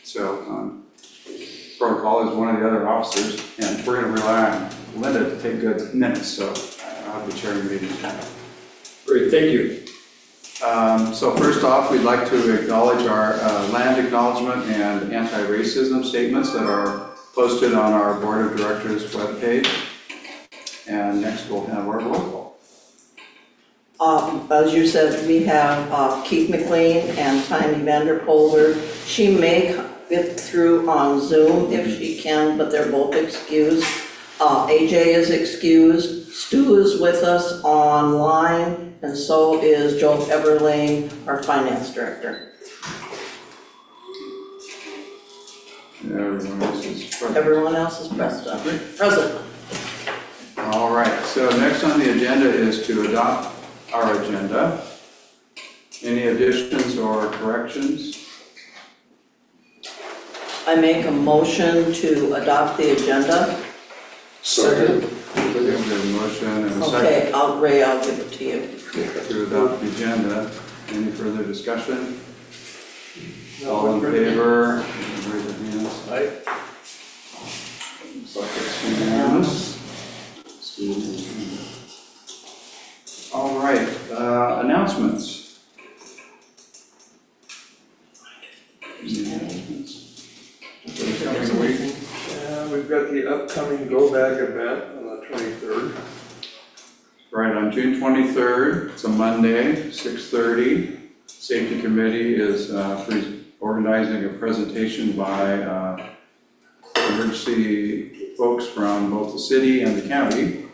So protocol is one of the other officers, and we're going to rely on Linda to take good minutes, so I'll be chairing the meeting. Great, thank you. So first off, we'd like to acknowledge our land acknowledgement and anti-racism statements that are posted on our Board of Directors webpage. And next we'll have our roll call. As you said, we have Keith McLean and Tiny Vanderpolder. She may get through on Zoom if she can, but they're both excused. AJ is excused. Stu is with us online, and so is Joe Everlane, our finance director. Everyone else is present. Everyone else is present. All right, so next on the agenda is to adopt our agenda. Any additions or corrections? I make a motion to adopt the agenda. Second. We have a motion and a second Okay, Ray, I'll give it to you. to adopt the agenda. Any further discussion? All in favor? Raise your hands. Aye. Looks like it's unanimous. All right, announcements. For the coming week. We've got the upcoming Go Bag event on the 23rd. Right, on June 23rd, it's a Monday, 6:30. Safety Committee is organizing a presentation by emergency folks from both the city and the county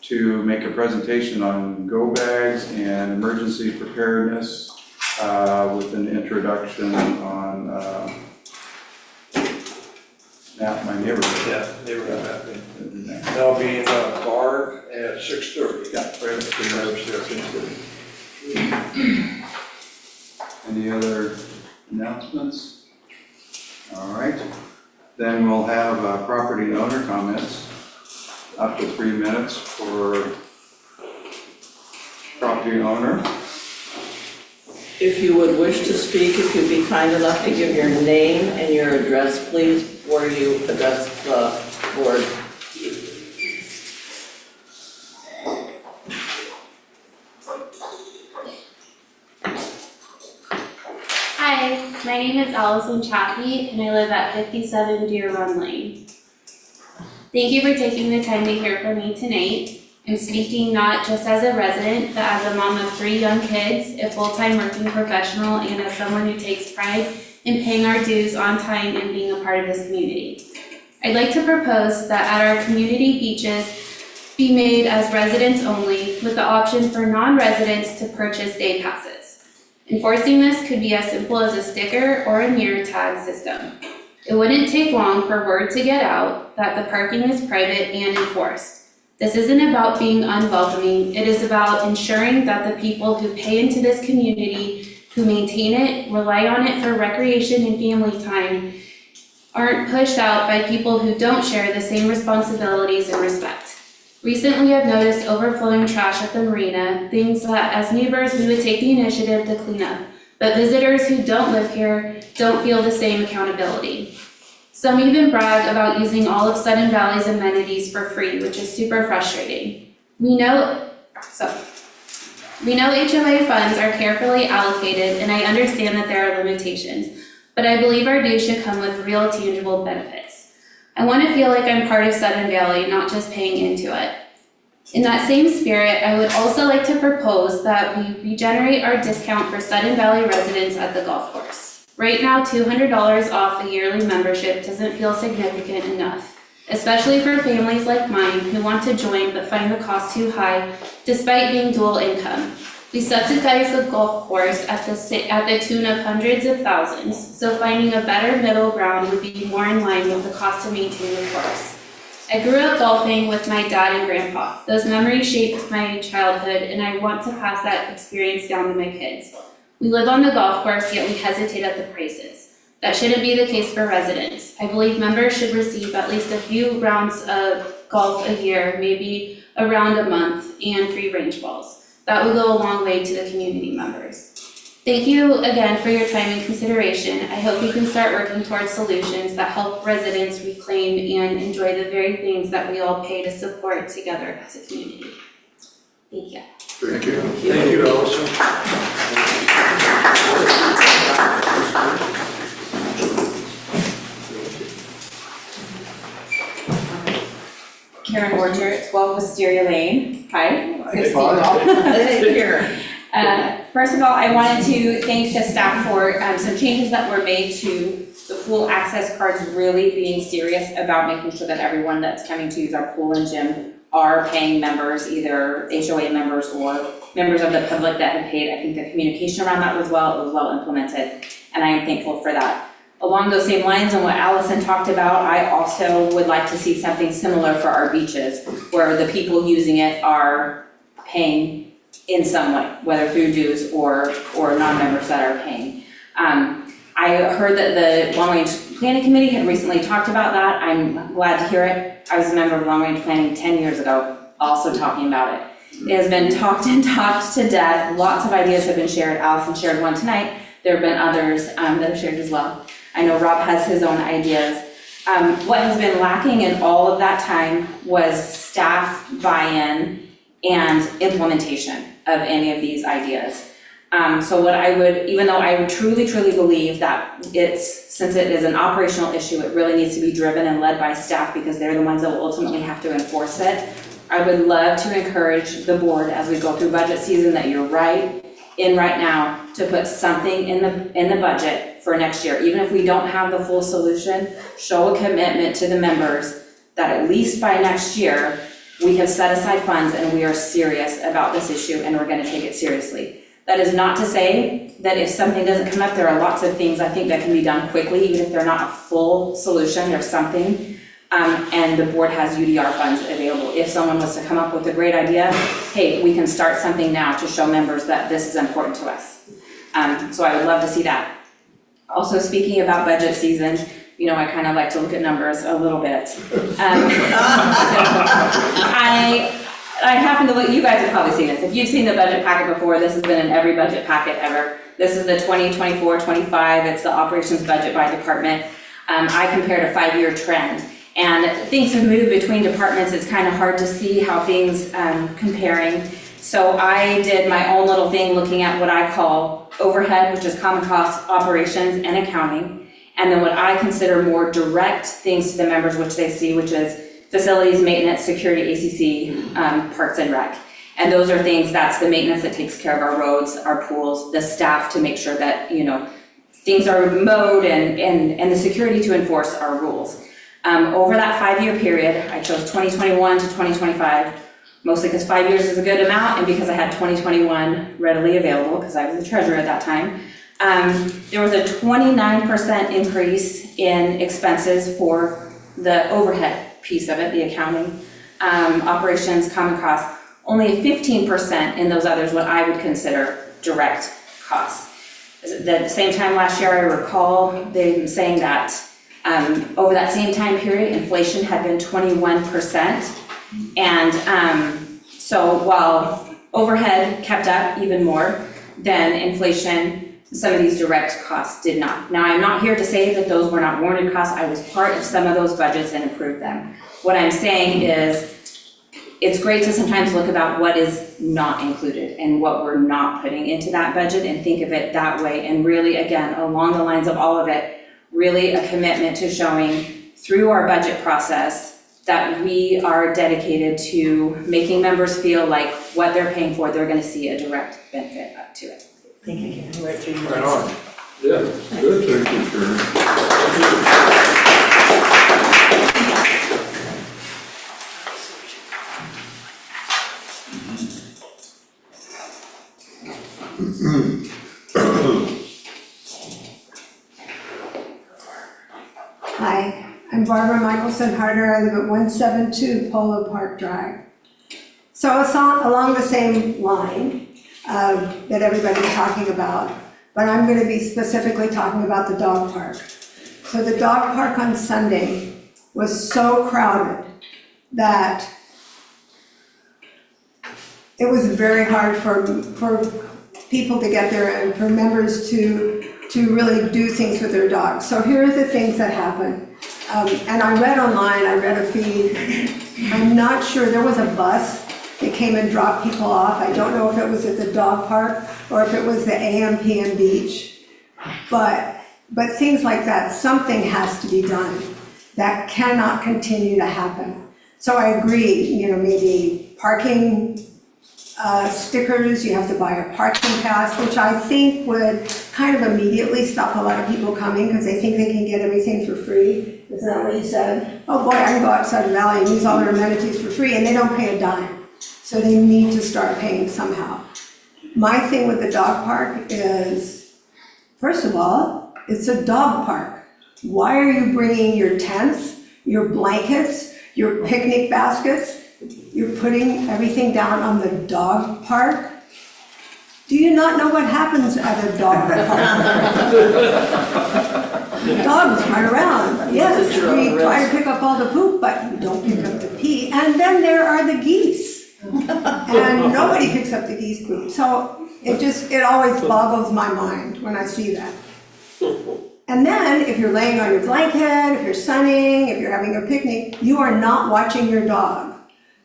to make a presentation on go bags and emergency preparedness with an introduction on my neighborhood. Yeah, neighborhood mapping. That'll be in the barn at 6:30. Yeah, right upstairs. Any other announcements? All right, then we'll have property owner comments, up to 3 minutes for property owner. If you would wish to speak, if you'd be kind enough to give your name and your address, please, before you address the board. Hi, my name is Allison Chappie and I live at 57 Deer Run Lane. Thank you for taking the time to hear from me tonight. I'm speaking not just as a resident, but as a mom of 3 young kids, a full-time working professional, and as someone who takes pride in paying our dues on time and being a part of this community. I'd like to propose that at our community beaches be made as residents only, with the option for non-residents to purchase day passes. Enforcing this could be as simple as a sticker or a mirror tag system. It wouldn't take long for word to get out that the parking is private and enforced. This isn't about being unwelcoming, it is about ensuring that the people who pay into this community, who maintain it, rely on it for recreation and family time, aren't pushed out by people who don't share the same responsibilities and respect. Recently, I've noticed overflowing trash at the marina, things that as neighbors we would take the initiative to clean up, but visitors who don't live here don't feel the same accountability. Some even brag about using all of Sudden Valley's amenities for free, which is super frustrating. We know HOA funds are carefully allocated, and I understand that there are limitations, but I believe our dues should come with real tangible benefits. I want to feel like I'm part of Sudden Valley, not just paying into it. In that same spirit, I would also like to propose that we regenerate our discount for Sudden Valley residents at the golf course. Right now, $200 off a yearly membership doesn't feel significant enough, especially for families like mine who want to join but find the cost too high despite being dual income. We subsidize the golf course at the tune of hundreds of thousands, so finding a better middle ground would be more in line with the cost to maintain the course. I grew up golfing with my dad and grandpa. Those memories shaped my childhood, and I want to pass that experience down to my kids. We live on the golf course, yet we hesitate at the prices. That shouldn't be the case for residents. I believe members should receive at least a few rounds of golf a year, maybe a round a month, and free range balls. That would go a long way to the community members. Thank you again for your time and consideration. I hope we can start working towards solutions that help residents reclaim and enjoy the very things that we all pay to support together as a community. Thank you. Thank you. Thank you, Allison. Karen Orchard, 12 Wisteria Lane. Hi. It's good to see you Hi. all. Hey, Karen. First of all, I wanted to thank the staff for some changes that were made to the pool access cards, really being serious about making sure that everyone that's coming to use our pool and gym are paying members, either HOA members or members of the public that have paid. I think the communication around that was well implemented, and I am thankful for that. Along those same lines and what Allison talked about, I also would like to see something similar for our beaches, where the people using it are paying in some way, whether through dues or non-members that are paying. I heard that the Long Range Planning Committee had recently talked about that. I'm glad to hear it. I was a member of Long Range Planning 10 years ago, also talking about it. It has been talked to death. Lots of ideas have been shared. Allison shared one tonight. There have been others that have shared as well. I know Rob has his own ideas. What has been lacking in all of that time was staff buy-in and implementation of any of these ideas. So what I would, even though I would truly believe that since it is an operational issue, it really needs to be driven and led by staff because they're the ones that will ultimately have to enforce it. I would love to encourage the board as we go through budget season that you're right now to put something in the budget for next year. Even if we don't have the full solution, show a commitment to the members that at least by next year, we have set aside funds and we are serious about this issue and we're gonna take it seriously. That is not to say that if something doesn't come up, there are lots of things I think that can be done quickly, even if they're not a full solution, there's something. And the board has UDR funds available. If someone was to come up with a great idea, hey, we can start something now to show members that this is important to us. So I would love to see that. Also, speaking about budget season, you know, I kind of like to look at numbers a little bit. I happen to look, you guys have probably seen this. If you've seen the budget packet before, this has been in every budget packet ever. This is the 2024-25, it's the operations budget by department. I compared a 5-year trend. And things have moved between departments. It's kind of hard to see how things comparing. So I did my own little thing looking at what I call overhead, which is common costs, operations, and accounting. And then what I consider more direct things to the members, which they see, which is facilities, maintenance, security, ACC, parks and rec. And those are things, that's the maintenance that takes care of our roads, our pools, the staff to make sure that, you know, things are mowed and the security to enforce our rules. Over that 5-year period, I chose 2021 to 2025, mostly because 5 years is a good amount and because I had 2021 readily available because I was the treasurer at that time. There was a 29% increase in expenses for the overhead piece of it, the accounting, operations, common costs, only 15% in those others, what I would consider direct costs. At the same time last year, I recall them saying that over that same time period, inflation had been 21%. And so while overhead kept up even more than inflation, some of these direct costs did not. Now, I'm not here to say that those were not warranted costs. I was part of some of those budgets and approved them. What I'm saying is it's great to sometimes look about what is not included and what we're not putting into that budget and think of it that way. And really, again, along the lines of all of it, really a commitment to showing through our budget process that we are dedicated to making members feel like what they're paying for, they're going to see a direct benefit up to it. Thank you, Karen. Right through your Right notes. on. Yeah, good, thank you, Karen. Hi, I'm Barbara Michelson Harder. I live at 172 Polo Park Drive. So it's along the same line that everybody's talking about, but I'm going to be specifically talking about the dog park. So the dog park on Sunday was so crowded that it was very hard for people to get there and for members to really do things with their dogs. So here are the things that happen. And I read online, I read a feed. I'm not sure, there was a bus that came and dropped people off. I don't know if it was at the dog park or if it was the AM/PM beach. But things like that, something has to be done. That cannot continue to happen. So I agree, maybe parking stickers, you have to buy a parking pass, which I think would kind of immediately stop a lot of people coming because they think they can get everything for free. Isn't that what you said? Oh boy, I can go outside the valley and use all their amenities for free, and they don't pay a dime. So they need to start paying somehow. My thing with the dog park is, first of all, it's a dog park. Why are you bringing your tents, your blankets, your picnic baskets? You're putting everything down on the dog park? Do you not know what happens at a dog park? Dogs run around. Yes, we try to pick up all the poop, but you don't pick up the pee. And then there are the geese. And nobody picks up the geese poop. So it always boggles my mind when I see that. And then if you're laying on your blanket, if you're sunning, if you're having a picnic, you are not watching your dog.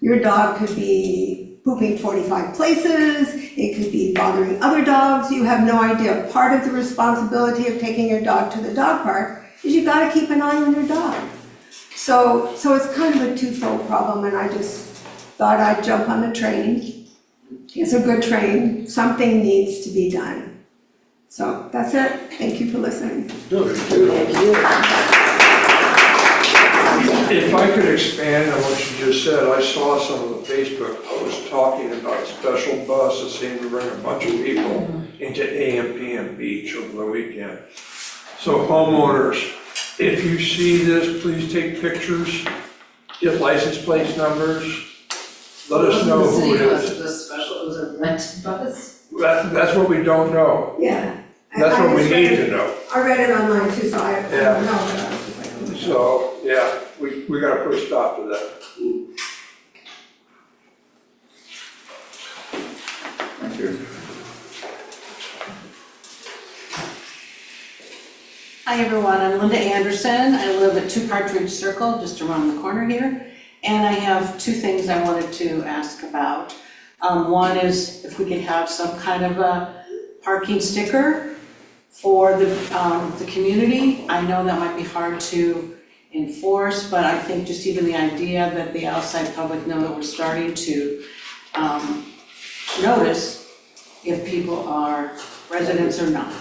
Your dog could be pooping 45 places, it could be bothering other dogs, you have no idea. Part of the responsibility of taking your dog to the dog park is you gotta keep an eye on your dog. So it's kind of a twofold problem, and I just thought I'd jump on the train. It's a good train, something needs to be done. So that's it, thank you for listening. If I could expand on what you just said, I saw some of the Facebook posts talking about a special bus that seemed to bring a bunch of people into AM/PM beach over the weekend. So homeowners, if you see this, please take pictures, get license plate numbers, let us know who it is. It was a rented bus? That's what we don't know. Yeah. That's what we need to know. I read it online too, so I don't know. Yeah. But I was just like, So, yeah, we gotta put a stop to that. Thank you. Hi everyone, I'm Linda Anderson. I live at 2 Partridge Circle, just around the corner here. And I have 2 things I wanted to ask about. One is if we could have some kind of a parking sticker for the community. I know that might be hard to enforce, but I think just even the idea that the outside public know that we're starting to notice if people are residents or not.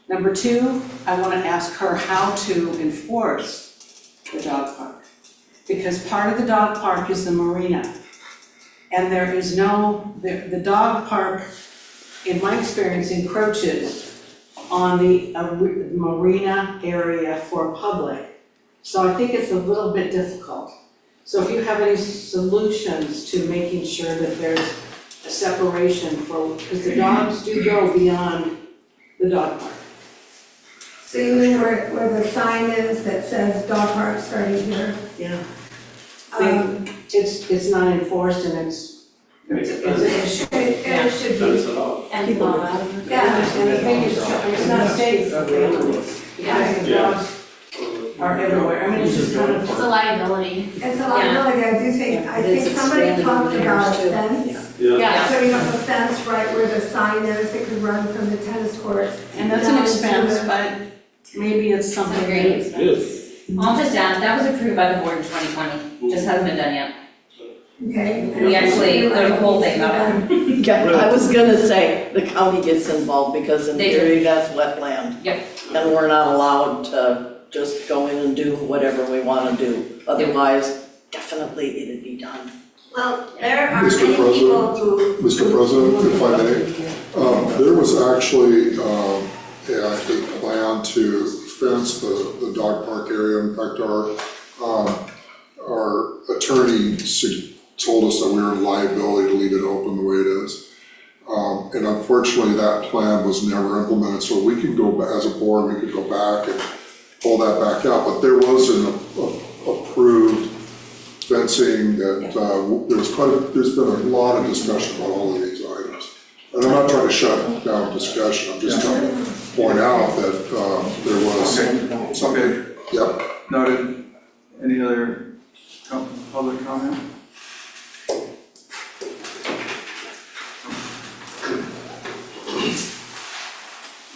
Number 2, I want to ask her how to enforce the dog park. Because part of the dog park is the marina. And there is the dog park, in my experience, encroaches on the marina area for public. So I think it's a little bit difficult. So if you have any solutions to making sure that there's a separation because the dogs do go beyond the dog park. so you mean where the sign is that says dog park starting here? Yeah. It's It's not enforced and it's an issue. it should be. And People law. are out of it. Yeah. And the thing is, it's not safe for families. Because the dogs are everywhere. I mean, it's just kind It's of. a liability. It's a liability, I do think, I It's think somebody expanded talked over the about years, a too. fence. Yeah. So you have a fence right where the sign is that could run from the tennis court. And that's an down to expense, the- but maybe it's something It's a great that. expense. I'll just add, that was approved by the board in 2020, just hasn't been done yet. Okay. We actually, there's a whole thing about it. Yeah, I was gonna say, the county gets involved because in They do. theory, that's wetland. Yep. And we're not allowed to just go in and do whatever we wanna do. Otherwise, definitely it'd be done. Well, there are Mr. many people who. Mr. President, if I may, there was actually a plan to fence the dog park area. In fact, our attorney told us that we were in liability to leave it open the way it is. And unfortunately, that plan was never implemented, so we can go, as a board, we could go back and pull that back out. But there was an approved fencing that, there's been a lot of discussion about all of these items. And I'm not trying to shut down discussion, I'm just trying to point out that, there was something, Okay, yep. noted. Any other public comment?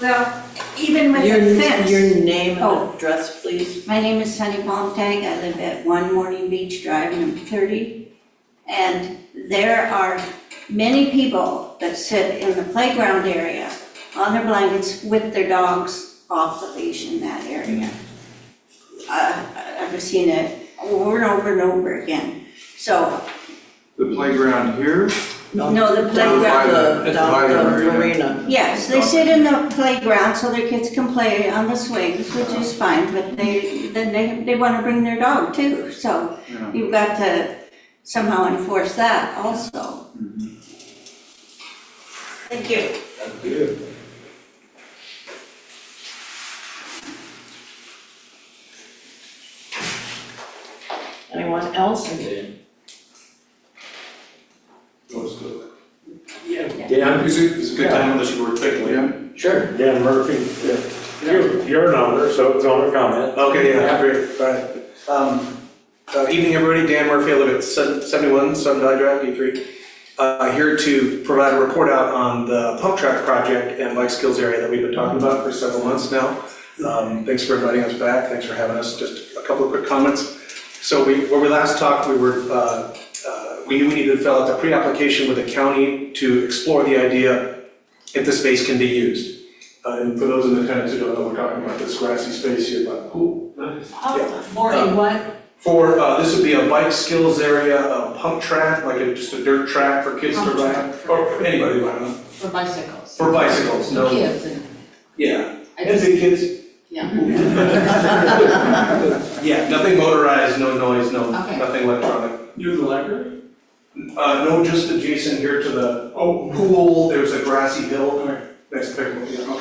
Well, even with Your, the fence. your name Oh. and address, please. My name is Sunny Palmtag, I live at 1 Morning Beach Drive, number 30. And there are many people that sit in the playground area on their blankets with their dogs off the leash in that area. I've seen it over and over and over again. So, The playground here? no, the Down playground, the, It's down by the the marina. marina. yes, they sit in the playground so their kids can play on the swings, which is fine, but they want to bring their dog too. So Yeah. you've got to somehow enforce that also. Thank you. Anyone else? Dan, Is it a good time unless you were quickly? Yeah. sure, Dan Murphy, you're an owner, so it's owner comment. Okay, yeah, great, all right. Evening, everybody, Dan Murphy, I live at 71 Sundial Drive, D3. Here to provide a report out on the pump track project and life skills area that we've been talking about for several months now. Thanks for inviting us back, thanks for having us, just a couple of quick comments. So when we last talked, we knew we needed to fill out the pre-application with the county to explore the idea if the space can be used. And for those in attendance who don't know, we're talking about this grassy space here by the pool. For a what? For, this would be a bike skills area, a pump track, like just a dirt track for kids to ride, or for anybody to ride on. For bicycles. For bicycles, no. Kids and. Yeah, I and just, big kids. yeah. Yeah, nothing motorized, no noise, Okay. nothing electronic. You're the library? No, just adjacent here to the pool, there's a grassy hill next to pickleball, yeah.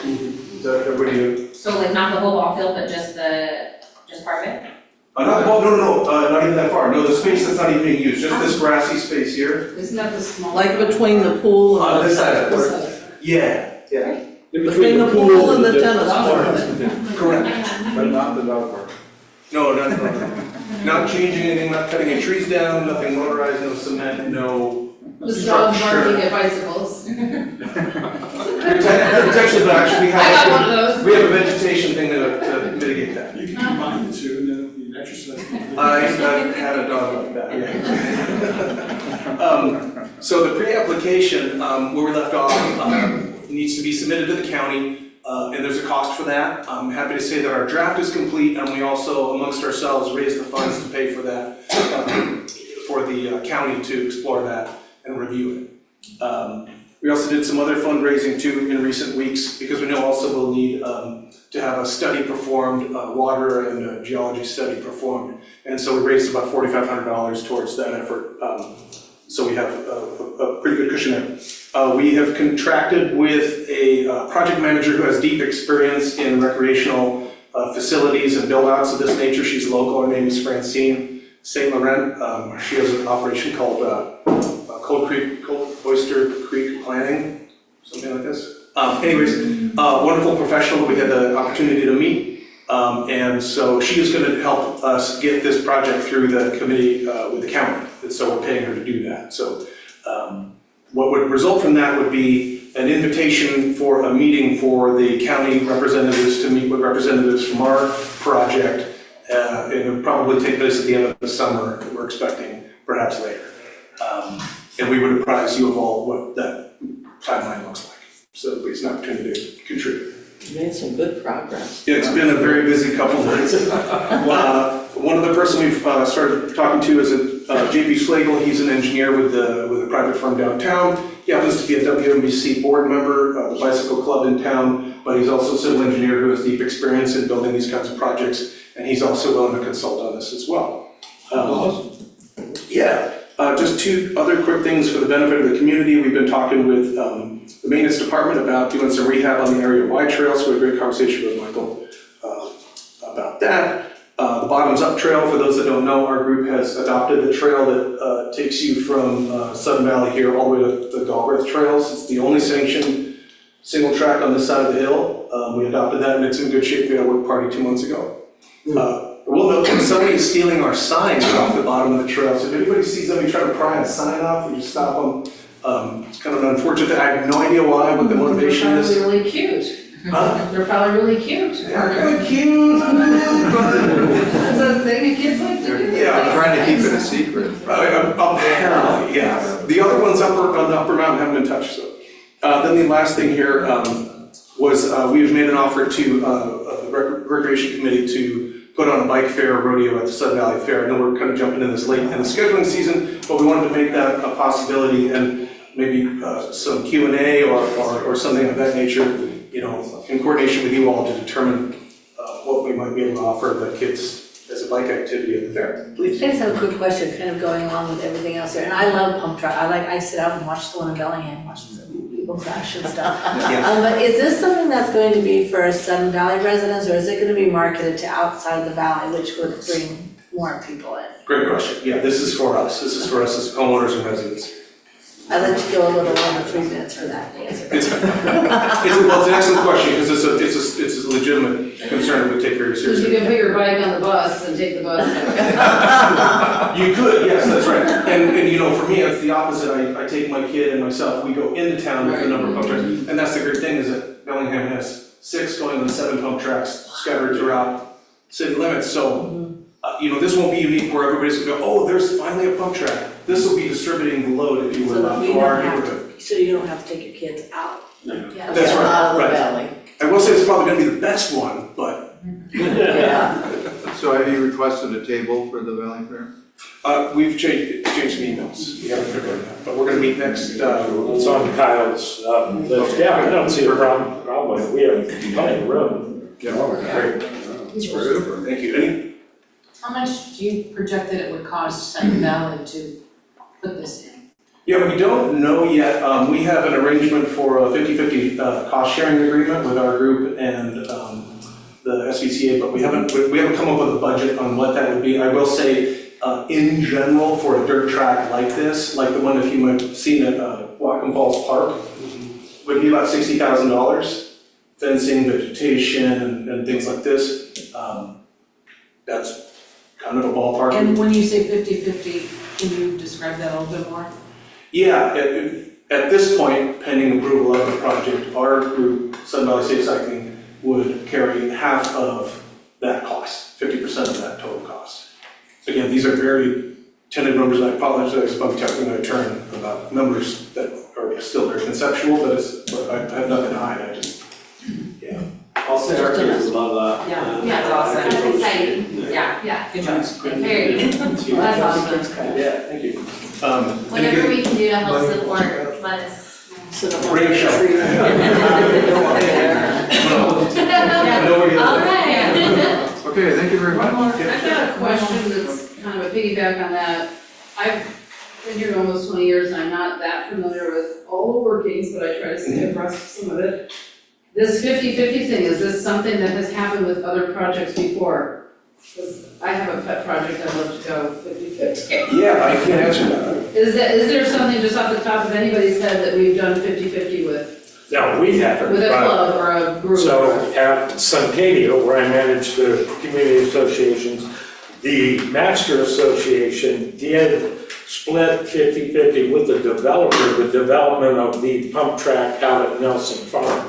Is that everybody? So like not the whole ball field, but just part of it? Not even that far. No, the space that's not even being used, just this grassy space here. Isn't that the small? Like between the pool and the This side tennis of court. it. Yeah, Between the pool and the tennis court. correct. But not the dog park. No, not changing anything, not cutting any trees down, nothing motorized, no cement, no The dogs barking structure. at bicycles. Potentially, but actually I got one of those. we have a vegetation thing to mitigate that. You can combine the two and then it'll be an exercise. I had a dog like that, yeah. So the pre-application, where we left off, needs to be submitted to the county, and there's a cost for that. I'm happy to say that our draft is complete, and we also, amongst ourselves, raised the funds to pay for that, for the county to explore that and review it. We also did some other fundraising too in recent weeks, because we know also we'll need to have a study performed, water and a geology study performed. And so we raised about $4,500 towards that effort. So we have a pretty good cushion there. We have contracted with a project manager who has deep experience in recreational facilities and build-outs of this nature. She's local, her name is Francine St. Laurent. She has an operation called Cold Oyster Creek Planning, something like this. Wonderful professional that we had the opportunity to meet. And so she is going to help us get this project through the committee with the county. And so we're paying her to do that. So what would result from that would be an invitation for a meeting for the county representatives to meet with representatives from our project. It would probably take place at the end of the summer, we're expecting, perhaps later. And we would apprise you of all what that timeline looks like. So everybody's an opportunity to contribute. You made some good progress. Yeah, it's been a very busy couple of months. One other person we've started talking to is JP Slagle. He's an engineer with a private firm downtown. He happens to be a WMBC board member of the bicycle club in town, but he's also a civil engineer who has deep experience in building these kinds of projects, and he's also willing to consult on this as well. Just two other quick things for the benefit of the community. We've been talking with the maintenance department about doing some rehab on the area wide trail, so we had a great conversation with Michael about that. The bottoms-up trail. For those that don't know, our group has adopted the trail that takes you from Sudden Valley here all the way to the Galbraith Trails. It's the only sanctioned single track on this side of the hill. We adopted that and it's in good shape. We had a work party 2 months ago. We'll note that somebody is stealing our signs off the bottom of the trail. So if anybody sees somebody trying to pry a sign off, we just stop them. It's kind of unfortunate. I have no idea why, what the motivation is. They're probably really cute. Huh? They're probably really cute. They're really cute, but That's a thing that kids like to do. Yeah. I'm trying to keep it a secret. apparently, yeah. The other ones on the upper mountain haven't been touched, so. Then the last thing here was we've made an offer to the Recreation Committee to put on a bike fair rodeo at the Sudden Valley Fair. I know we're kind of jumping in this late in the scheduling season, but we wanted to make that a possibility and maybe some Q&A or something of that nature, you know, in coordination with you all to determine what we might be able to offer the kids as a bike activity at the fair. Please. I just have a quick question, kind of going along with everything else there, and I love pump track, I sit out and watch the one in Bellingham, watch the people crash and stuff. Yeah. But is this something that's going to be for Sudden Valley residents, or is it gonna be marketed to outside the valley, which would bring more people in? Great question. Yeah, this is for us. This is for us as homeowners and residents. I let you go a little over 3 minutes for that answer. It's an excellent question because it's a legitimate concern that we take very seriously. You can put your bike on the bus and take the bus. You could, yes, that's right. And you know, for me, it's the opposite. I take my kid and myself, we go into town with a number of pump tracks. And that's the great thing is that Bellingham has 6 going on 7 pump tracks scattered throughout city limits. So, you know, this won't be unique where everybody's gonna go, oh, there's finally a pump track. This will be distributing the load, if you will, to our neighborhood. So you don't have to take your kids out. Yeah. That's right, Out of the right. valley. I will say it's probably gonna be the best one, but Yeah. So have you requested a table for the Valley Fair? we've exchanged some emails. We haven't figured it out, but we're gonna meet next, It's on Kyle's list. Yeah, I don't see a problem with it. We have plenty of room. great. That's great. Thank you. How much do you project that it would cost Sudden Valley to put this in? Yeah, we don't know yet. We have an arrangement for a 50/50 cost sharing agreement with our group and the SVCA, but we haven't come up with a budget on what that would be. I will say, in general, for a dirt track like this, like the one if you might have seen at Whatcom Falls Park, would be about $60,000. Fencing, vegetation, and things like this. That's kind of a ballpark. And when you say 50/50, can you describe that a little bit more? Yeah, at this point, pending approval of the project, our group, Sudden Valley Safe Cycling, would carry half of that cost, 50% of that total cost. Again, these are very tentative numbers, and I apologize if I'm talking out of turn about numbers that are still very conceptual, but I have nothing to hide, I just, yeah. I'll say our kids love that. Yeah, it's awesome. That's exciting. Yeah, Yeah. good job. Very good. That's awesome. Yeah, thank you. Whatever we can do to help support, let us So the Bring a show. tree. I know where you're All going. right. Okay, thank you very much. I've got a question that's kind of a piggyback on that. I've been here almost 20 years and I'm not that familiar with all the workings, but I try to stay abreast of some of it. This 50/50 thing, is this something that has happened with other projects before? Because I have a pet project I'd love to go 50/50. Yeah, I can't answer that. Is there something just off the top of anybody's head that we've done 50/50 with? No, we haven't, With a but, club or a group? so at Suncadia, where I manage the community associations, the master association did split 50/50 with the developer, the development of the pump track out at Nelson Farm.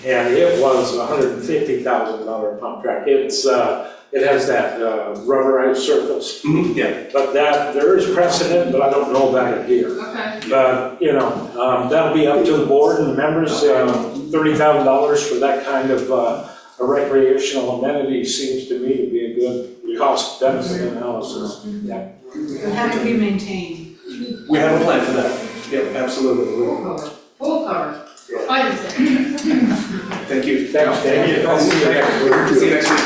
And it was a $150,000 pump track. It has that rubberized surface. Yeah. But there is precedent, but I don't know about it here. Okay. But, you know, that'll be up to the board and the members. $30,000 for that kind of a recreational amenity seems to me to be a good cost benefit analysis. Yeah. It had to be maintained. We have a plan for that. Yeah, absolutely. Full cover. I understand. Thank you. Thanks, Dave. I'll see you next week. See you next week.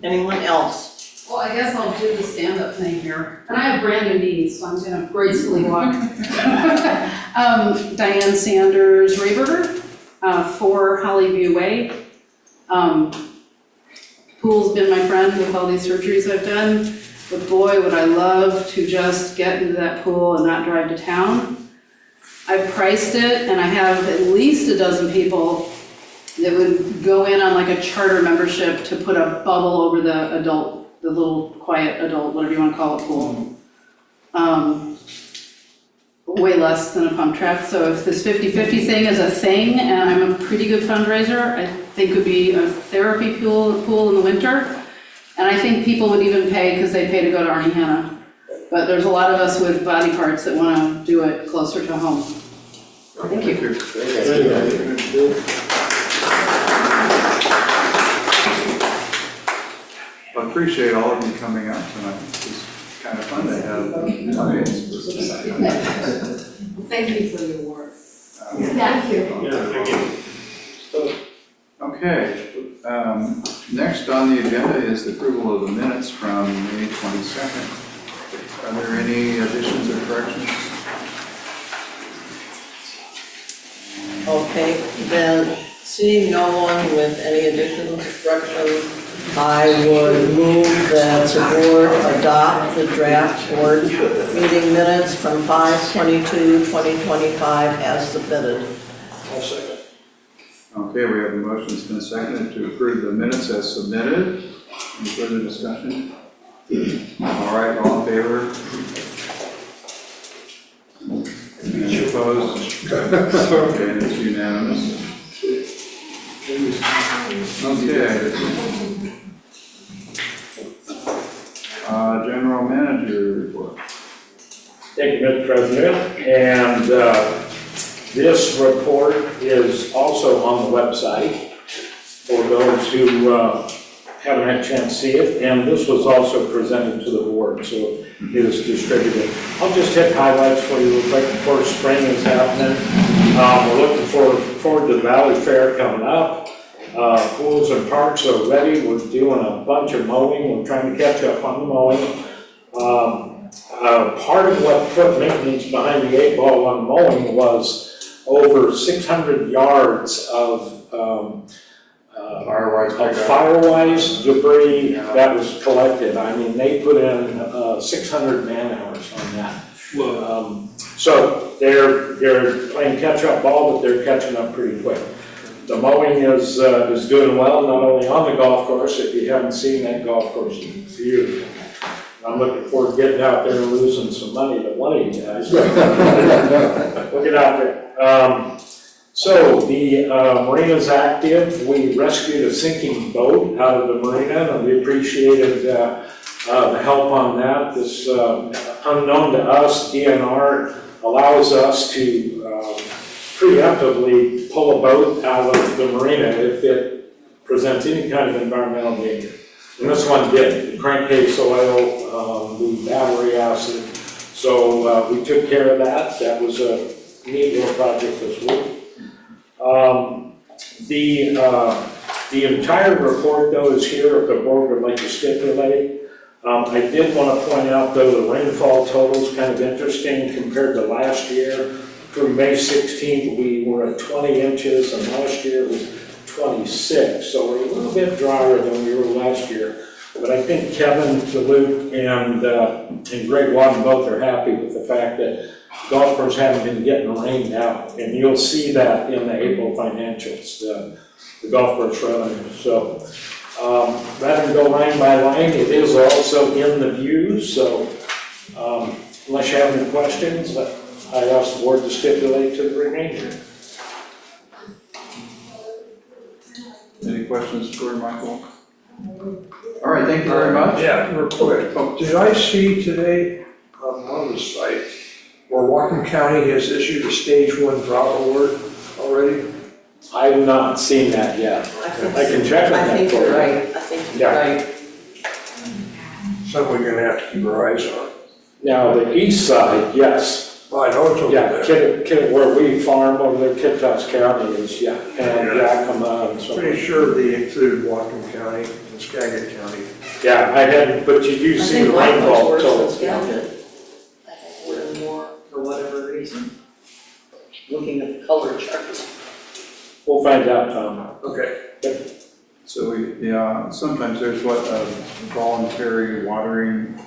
Anyone else? Well, I guess I'll do the stand-up thing here. And I have brand new knees, so I'm gonna gracefully walk. Diane Sanders Rayburger, 4 Hollyview Way. Pool's been my friend with all these surgeries I've done, but boy, would I love to just get into that pool and not drive to town. I've priced it, and I have at least a dozen people that would go in on like a charter membership to put a bubble over the adult, the little quiet adult, whatever you wanna call it, pool. Way less than a pump track, so if this 50-50 thing is a thing, and I'm a pretty good fundraiser, I think it would be a therapy pool in the winter. And I think people would even pay, because they pay to go to Arnie Hanna. But there's a lot of us with body parts that wanna do it closer to home. Thank you. I appreciate all of you coming out tonight. It's kind of fun to have an audience. Thank you for your work. Thank you. Okay, next on the agenda is the approval of the minutes from May 22nd. Are there any additions or corrections? Okay, then seeing no one with any additions, corrections, I would move that the board adopt the draft board meeting minutes from 5/22/2025 as submitted. I'll second. Okay, we have a motion that's been seconded to approve the minutes as submitted. Any further discussion? All right, all in favor? Any opposed? Okay, and it's unanimous. Okay. General manager report. Thank you, Mr. President. And this report is also on the website for those who haven't had a chance to see it. And this was also presented to the board, so it is distributed. I'll just hit highlights for you real quick before spring is happening. We're looking forward to the Valley Fair coming up. Pools and parks are ready. We're doing a bunch of mowing. We're trying to catch up on the mowing. Part of what put maintenance behind the 8 ball on mowing was over 600 yards of firewise debris that was collected. I mean, they put in 600 man hours on that. So they're playing catch-up ball, but they're catching up pretty quick. The mowing is doing well, not only on the golf course. If you haven't seen that golf course, it's beautiful. I'm looking forward to getting out there and losing some money to one of you guys. We'll get out there. So the marina's active. We rescued a sinking boat out of the marina, and we appreciated the help on that. This, unknown to us, DNR allows us to preemptively pull a boat out of the marina if it presents any kind of environmental danger. And this one did. The crankcase oil, the battery acid. So we took care of that. That was a neat little project this week. The entire report, though, is here if the board would like to stipulate. I did want to point out, though, the rainfall total is kind of interesting compared to last year. Through May 16th, we were at 20 inches, and last year was 26. So we're a little bit drier than we were last year. But I think Kevin DeLuke and Greg Wadden both are happy with the fact that golfers haven't been getting rained out. And you'll see that in the April financials, the golf course revenue. So rather than go line by line, it is also in the views. So unless you have any questions, I ask the board to stipulate to the remainder. Any questions for Michael? All right, thank you very much. Yeah, real quick. Did I see today on one of the sites where Whatcom County has issued a stage 1 drought award already? I have not seen that yet. I can check on that. I think you're right. I think you're right. Something we're gonna have to keep our eyes on. Now, the east side, yes. Well, I know it's over Yeah, there. where we farm over there, Kittitas County is, yeah, and Yakima and so on. Pretty sure they included Whatcom County and Skagit County. Yeah, I hadn't, but you do see the rainfall worse than totals. Skagit. I think we're more, for whatever reason, looking at the color charts. We'll find out, Tom. Okay. So yeah, sometimes there's voluntary watering,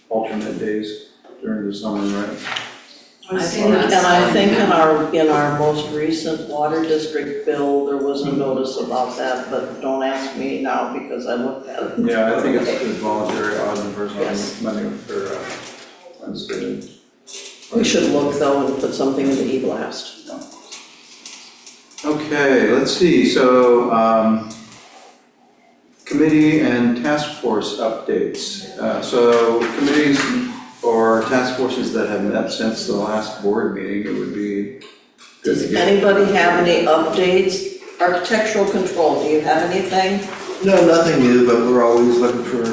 alternate days during the summer, right? I've seen that. And I think in our most recent water district bill, there was a notice about that, but don't ask me now because I looked at it. Yeah, I think it's voluntary odd and first Yes. Monday or Wednesday. We should look though and put something in the e-blast. Okay, let's see, so, committee and task force updates. So committees or task forces that have met since the last board meeting, it would be good to Does get. anybody have any updates? Architectural control, do you have anything? No, nothing new, but we're always looking for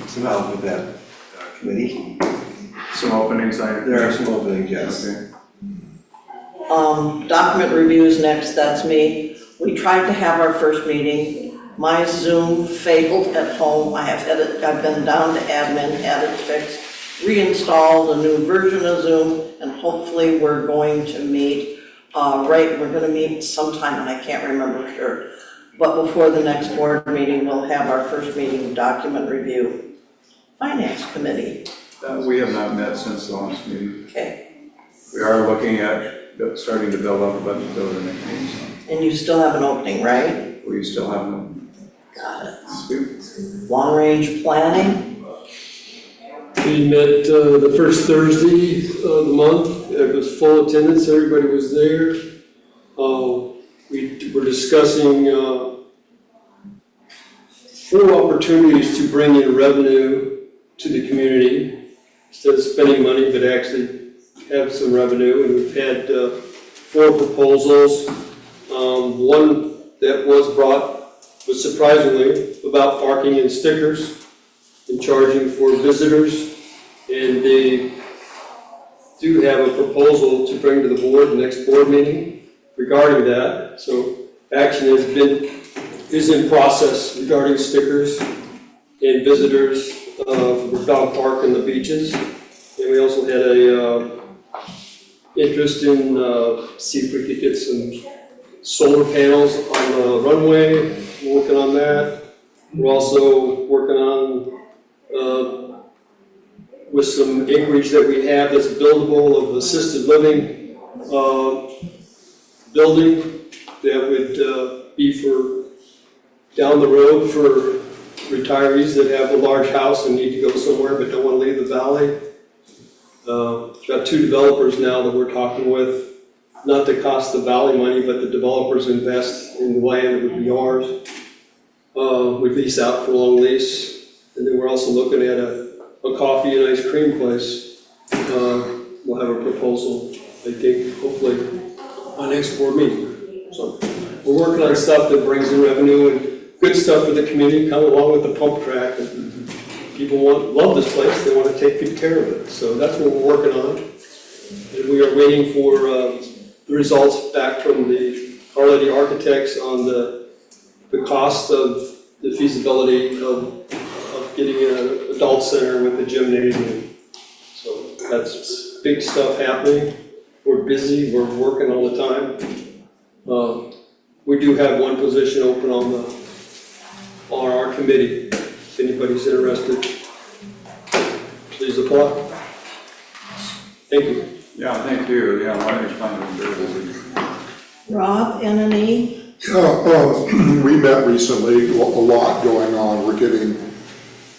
some help with that committee. Some openings, There are some openings, yes. Okay. Document reviews next, that's me. We tried to have our first meeting. My Zoom failed at home. I've been down to admin, had it fixed, reinstalled a new version of Zoom, and hopefully we're going to meet, we're gonna meet sometime, and I can't remember for sure. But before the next board meeting, we'll have our first meeting, document review. Finance committee, We have not met since the last meeting. okay. We are looking at starting to build up a budget over the next meeting, so And you still have an opening, right? we still have them. Got it. Long-range planning, We met the first Thursday of the month. It was full attendance, everybody was there. We were discussing 4 opportunities to bring in revenue to the community instead of spending money, but actually have some revenue. And we've had 4 proposals. One that was brought was surprisingly about parking and stickers and charging for visitors. And they do have a proposal to bring to the board, the next board meeting regarding that. So action is in process regarding stickers and visitors for dog park and the beaches. And we also had a interest in see if we could get some solar panels on the runway. We're working on that. We're also working on with some acreage that we have that's buildable of assisted living building that would be for down the road for retirees that have a large house and need to go somewhere but don't want to leave the valley. Got 2 developers now that we're talking with, not to cost the valley money, but the developers invest in the land that would be ours. We lease out for long lease, and then we're also looking at a coffee and ice cream place. We'll have a proposal, I think, hopefully, on next board meeting. So we're working on stuff that brings in revenue and good stuff for the community, kind of along with the pump track. And people love this place, they want to take good care of it. So that's what we're working on. And we are waiting for the results back from the already architects on the cost of the feasibility of getting an adult center with a gymnasium. So that's big stuff happening. We're busy, we're working all the time. We do have 1 position open on our committee. If anybody's interested, please apply. Thank you. Yeah, thank you. Yeah, my respondent was very busy. Rob, NNE, We met recently, a lot going on. We're getting,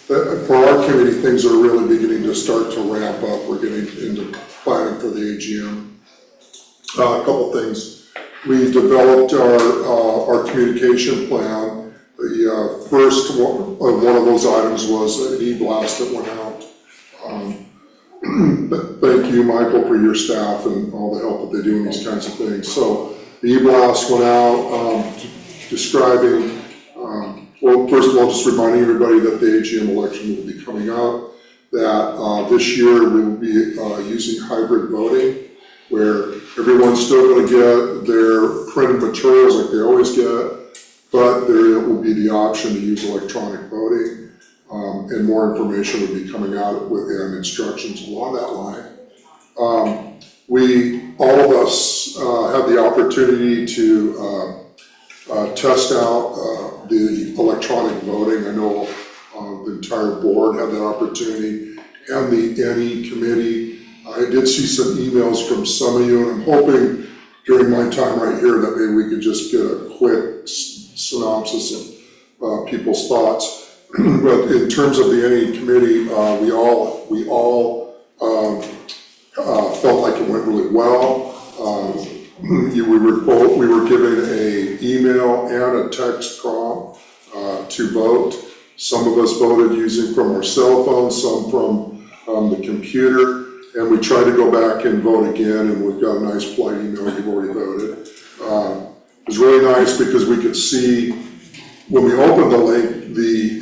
for our committee, things are really beginning to start to ramp up. We're getting into planning for the AGM. A couple things. We developed our communication plan. The first one of those items was an e-blast that went out. Thank you, Michael, for your staff and all the help that they do in these kinds of things. So the e-blast went out describing, well, first of all, just reminding everybody that the AGM election will be coming up, that this year we will be using hybrid voting, where everyone's still going to get their printed materials like they always get, but there will be the option to use electronic voting. And more information would be coming out with instructions along that line. all of us had the opportunity to test out the electronic voting. I know the entire board had that opportunity, and the NE committee. I did see some emails from some of you, and I'm hoping during my time right here that maybe we could just get a quick synopsis of people's thoughts. But in terms of the NE committee, we all felt like it went really well. We were given an email and a text prompt to vote. Some of us voted using from our cell phones, some from the computer, and we tried to go back and vote again, and we've got a nice polite email, you've already voted. It was really nice because we could see, when we opened the link, the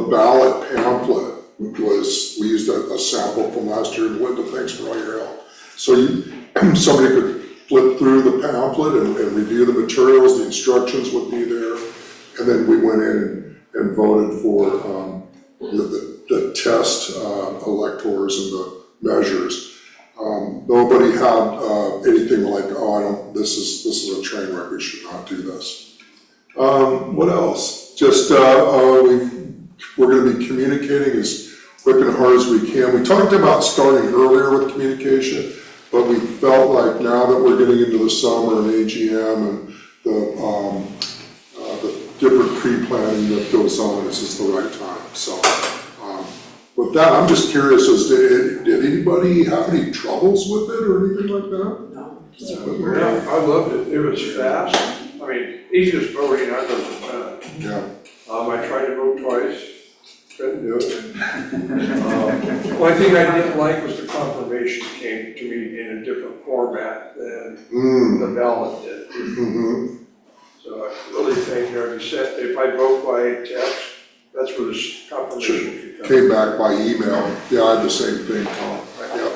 ballot pamphlet was, we used a sample from last year, and Linda, thanks for all your help. So somebody could flip through the pamphlet and review the materials, the instructions would be there, and then we went in and voted for the test electors and the measures. Nobody had anything like, oh, this is a train wreck, we should not do this. What else? Just we're going to be communicating as quick and hard as we can. We talked about starting earlier with communication, but we felt like now that we're getting into the summer and AGM and the different pre-planning that goes on, this is the right time. So with that, I'm just curious, did anybody have any troubles with it or anything like that? No. Yeah, I loved it. It was fast. I mean, easiest voting I've ever done. Yeah. I tried to vote twice, couldn't do it. One thing I didn't like was the confirmation came to me in a different format than the ballot did. Mm-hmm. So I really think, if I vote by text, that's where the confirmation could come. Came back by email. Yeah, I had the same thing, Tom. Yeah.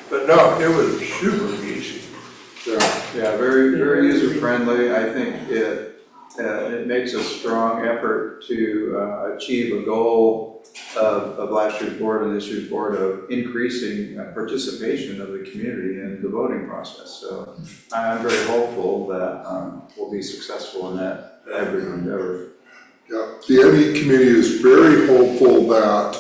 But no, it was super easy. Yeah, very, very user-friendly. I think it makes a strong effort to achieve a goal of last year's board and this year's board of increasing participation of the community in the voting process. So I'm very hopeful that we'll be successful in that endeavor. Yeah, the NE committee is very hopeful that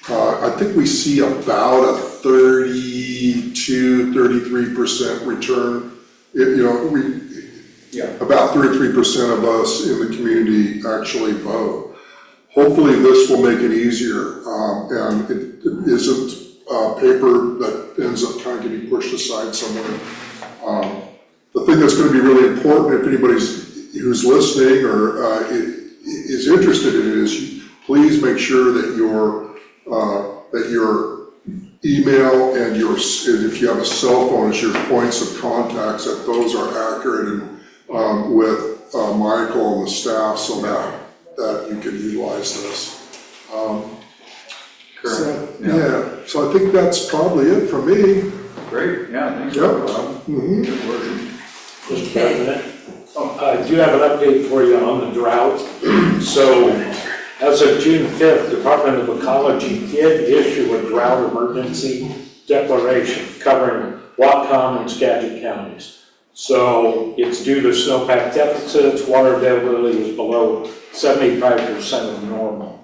I think we see about a 33% return. About 33% of us in the community actually vote. Hopefully this will make it easier, and it isn't paper that ends up kind of getting pushed aside somewhere. The thing that's going to be really important, if anybody's who's listening or is interested in it, is please make sure that your email and if you have a cell phone as your points of contacts, that those are accurate and with Michael and the staff, so that you can utilize this. Correct. So I think that's probably it for me. Great, yeah, thank you. Yep. Good work. Mr. President, I do have an update for you on the drought. So, as of June 5th, Department of Ecology did issue a drought emergency declaration covering Whatcom and Skagit counties. So, it's due to snowpack deficits, water availability is below 75% of normal.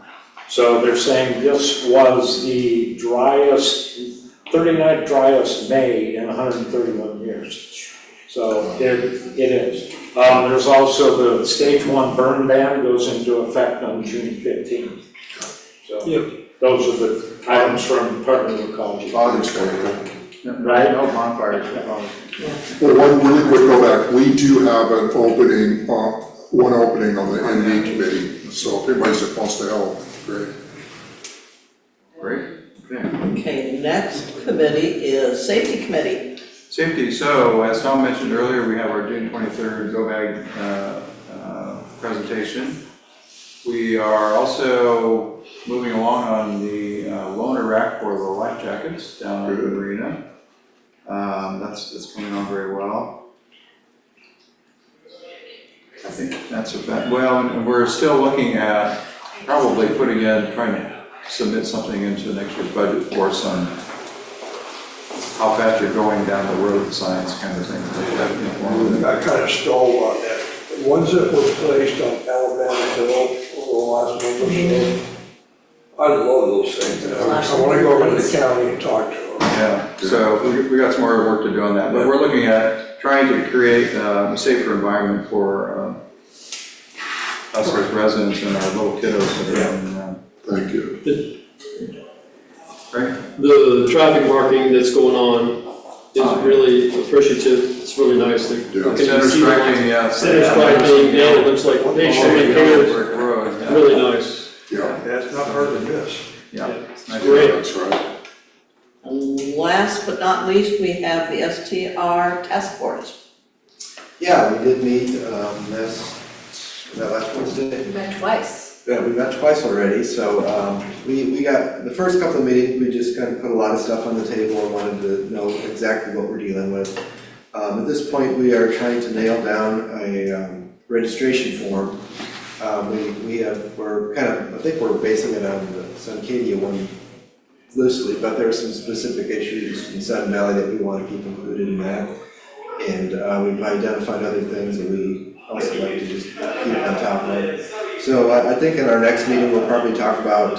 So, they're saying this was the 39th driest May in 131 years. So it is. There's also the stage 1 burn ban goes into effect on June 15th. So those are the items from the Department of Ecology. Right? No bonfires. Well, one really quick go back. We do have an opening, one opening on the ND committee. So if anybody wants to help, great. Great. Okay, next committee is Safety Committee. Safety, so as Tom mentioned earlier, we have our June 23rd Go Bag presentation. We are also moving along on the loaner rack for the life jackets down at the marina. That's coming on very well. I think that's about, well, and we're still looking at probably trying to submit something into next year's budget for some how fast you're going down the road signs kind of thing. I kind of stalled on that. The ones that were placed on Alabama Hill over the last month or so, I love those things. I want to go over to the county and talk to them. Yeah, so we got some more work to do on that, but we're looking at trying to create a safer environment for us as residents and our little kiddos that are running around. Thank you. Right? The traffic marking that's going on is really appreciative, it's really nice. Center striking, yeah. Center striking, yeah, it looks like nationwide pavers, Road, yeah. really nice. Yeah, That's not hard to miss. Yeah. It's nice. Great. that's right. And last but not least, we have the STR task force. Yeah, we did meet, last Wednesday? We met twice. Yeah, we met twice already, so we got, the first couple of meetings, we just kind of put a lot of stuff on the table and wanted to know exactly what we're dealing with. At this point, we are trying to nail down a registration form. We're kind of, I think we're basing it on the Suncadia one loosely, but there are some specific issues in Sun Valley that we want to keep included in that. And we've identified other things that we also like to just keep on top of. So I think in our next meeting, we'll probably talk about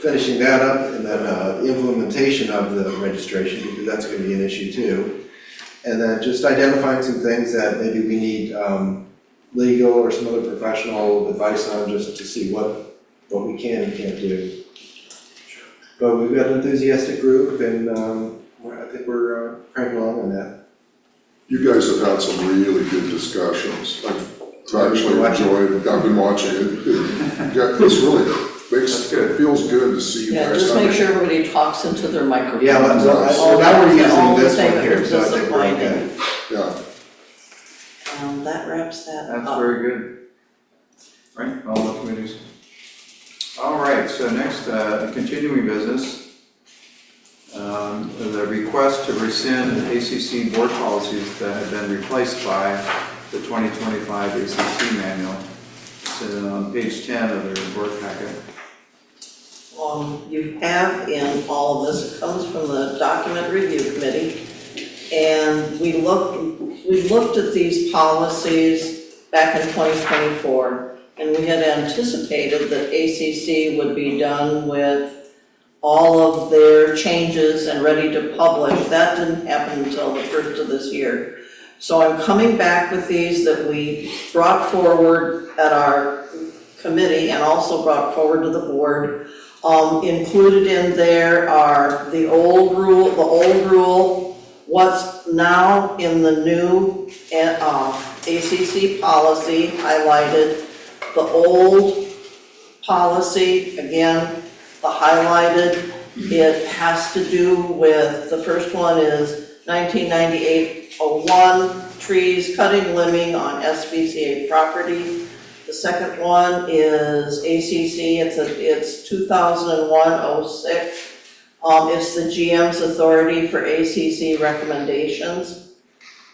finishing that up and then the implementation of the registration, because that's going to be an issue too. And then just identifying some things that maybe we need legal or some other professional advice on, just to see what we can and can't do. But we've got an enthusiastic group, and I think we're cranking along on that. You guys have had some really good discussions. I've actually enjoyed, I've been watching it. It's really, it feels good to see you Yeah, guys. just make sure everybody talks into their microphone. Yeah, well, now we're using this one here, so I think we're okay. Yeah, That wraps that up. That's very good. Right, all the committees. All right, so next, continuing business. The request to rescind ACC board policies that have been replaced by the 2025 ACC Manual. It's on page 10 of the board packet. You have in all of this, it comes from the document review committee. And we looked at these policies back in 2024, and we had anticipated that ACC would be done with all of their changes and ready to publish. That didn't happen until the first of this year. So I'm coming back with these that we brought forward at our committee and also brought forward to the board. Included in there are the old rule, what's now in the new ACC policy highlighted, the old policy, again, the highlighted. It has to do with, the first one is 1998-01, trees, cutting, limbing on SPCA property. The second one is ACC, it's 2001-06. It's the GM's authority for ACC recommendations.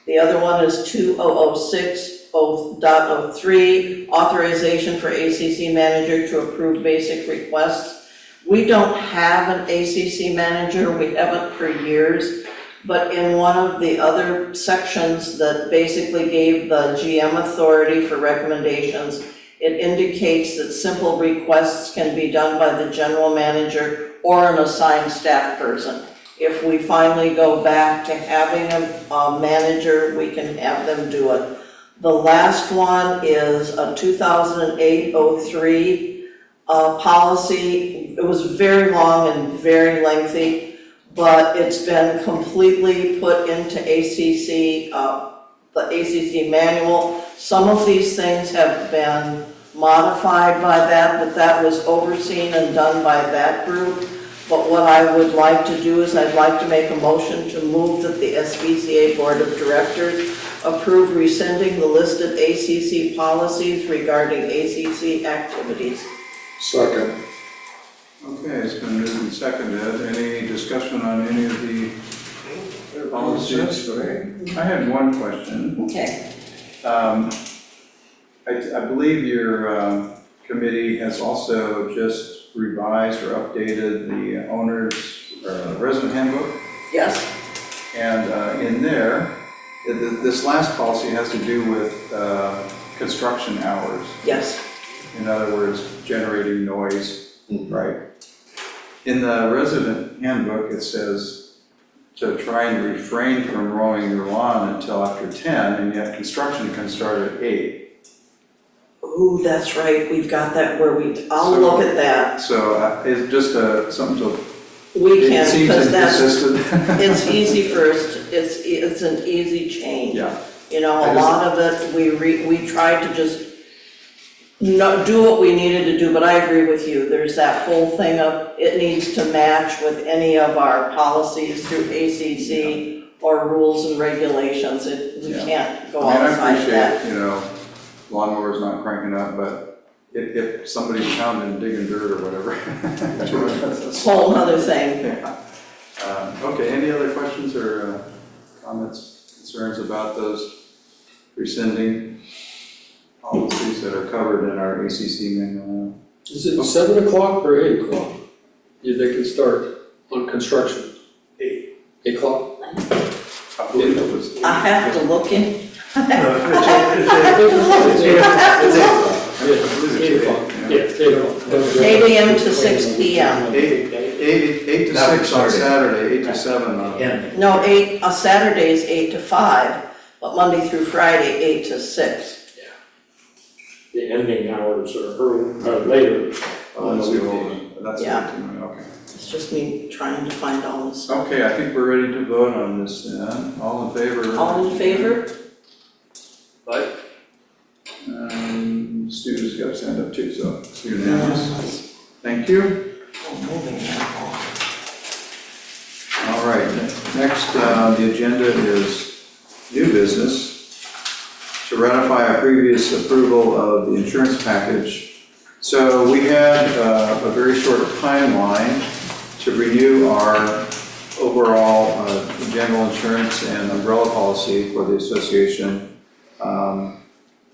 The other one is 2006-03, authorization for ACC manager to approve basic requests. We don't have an ACC manager, we haven't for years, but in one of the other sections that basically gave the GM authority for recommendations, it indicates that simple requests can be done by the general manager or an assigned staff person. If we finally go back to having a manager, we can have them do it. The last one is a 2008-03 policy. It was very long and very lengthy, but it's been completely put into ACC, the ACC manual. Some of these things have been modified by that, but that was overseen and done by that group. But what I would like to do is I'd like to make a motion to move that the SPCA Board of Directors approve rescinding the listed ACC policies regarding ACC activities. second. Okay, it's been moved and seconded. Any discussion on any of the policies? I had one question. Okay. I believe your committee has also just revised or updated the owner's resident handbook. Yes, And in there, this last policy has to do with construction hours. yes. In other words, generating noise, right? In the resident handbook, it says to try and refrain from mowing your lawn until after 10, and yet construction can start at 8. Ooh, that's right, we've got that where I'll look at that. So it's just something to, We it can, seems because that's, inconsistent. it's easy for us, it's an easy change. Yeah. You know, I a just- lot of it, we tried to just do what we needed to do, but I agree with you. There's that whole thing of, it needs to match with any of our policies through ACC or rules and regulations. We Yeah. can't go I mean, I outside that. appreciate, lawnmower's not cranking up, but if somebody's pounding, digging dirt or whatever. Whole other thing. Yeah. Okay, any other questions or comments, concerns about those rescinding policies that are covered in our ACC manual? Is it 7 o'clock or 8 o'clock? Yeah, they can start on construction. 8 o'clock? I believe it was. I have to look in. No, It's 8 o'clock. It's 8 o'clock. Yeah, 8 o'clock. 8 AM to 6 PM. 8 to 6 on Saturday, 8 to 7 on. No, Saturday's 8 to 5, but Monday through Friday, 8 to 6. The ending hours are later Oh, on that's the the weekdays. old, that's the Yeah. old one, okay. It's just me trying to find all this stuff. Okay, I think we're ready to vote on this then. All in favor? All in favor? Aye. Stu's got his hand up too, so it's unanimous. Thank you. All right, next on the agenda is new business. To ratify our previous approval of the insurance package. So we had a very short timeline to renew our overall general insurance and umbrella policy for the association.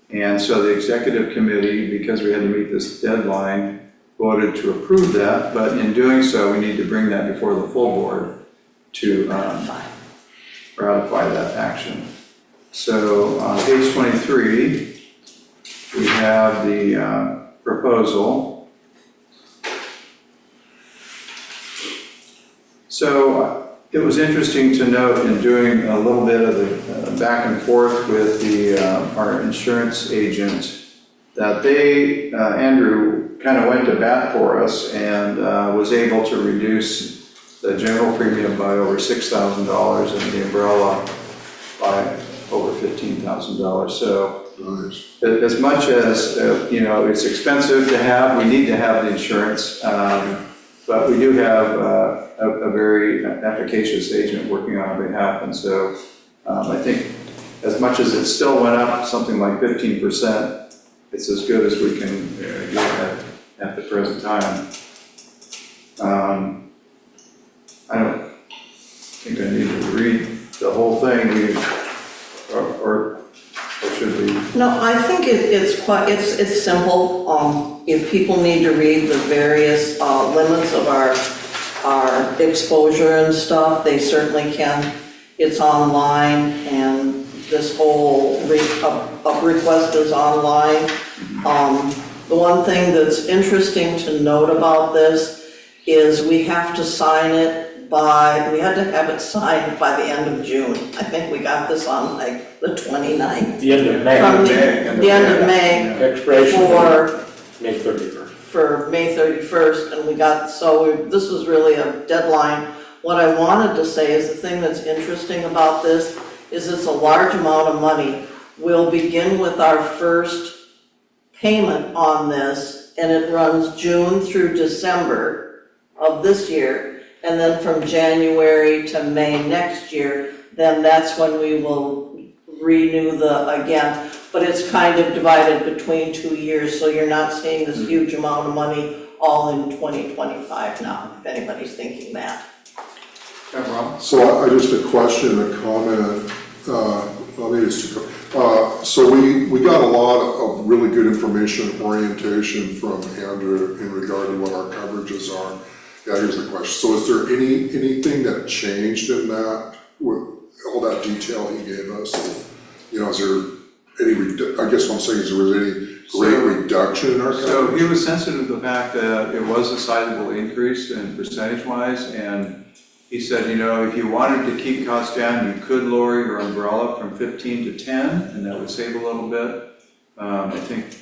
And so the executive committee, because we had to meet this deadline, voted to approve that, but in doing so, we need to bring that before the full board to ratify that action. So on page 23, we have the proposal. So it was interesting to note in doing a little bit of the back and forth with our insurance agent that they, Andrew, kind of went to bat for us and was able to reduce the general premium by over $6,000 and the umbrella by over $15,000. So Nice. as much as, it's expensive to have, we need to have the insurance, but we do have a very efficacious agent working on our behalf. And so I think as much as it still went up something like 15%, it's as good as we can get at the present time. I don't think I need to read the whole thing, or should we? No, I think it's simple. If people need to read the various limits of our exposure and stuff, they certainly can. It's online, and this whole request is online. The one thing that's interesting to note about this is we have to sign it we had to have it signed by the end of June. I think we got this on like the 29th. The end of May. From the end of May. Expiration For May 31st. for May 31st, and this was really a deadline. What I wanted to say is the thing that's interesting about this is it's a large amount of money. We'll begin with our first payment on this, and it runs June through December of this year, and then from January to May next year, then that's when we will renew again. But it's kind of divided between 2 years, so you're not seeing this huge amount of money all in 2025 now, if anybody's thinking that. Yeah, Rob? So I just a question, a comment, maybe it's too, so we got a lot of really good information, orientation from Andrew in regard to what our coverages are. here's the question. So is there anything that changed in that with all that detail he gave us? You know, is there any, I guess what I'm saying is there was any great reduction in our coverage? So he was sensitive to the fact that it was a sizable increase in percentage-wise, and he said, you know, if you wanted to keep costs down, you could lower your umbrella from 15 to 10, and that would save a little bit. I think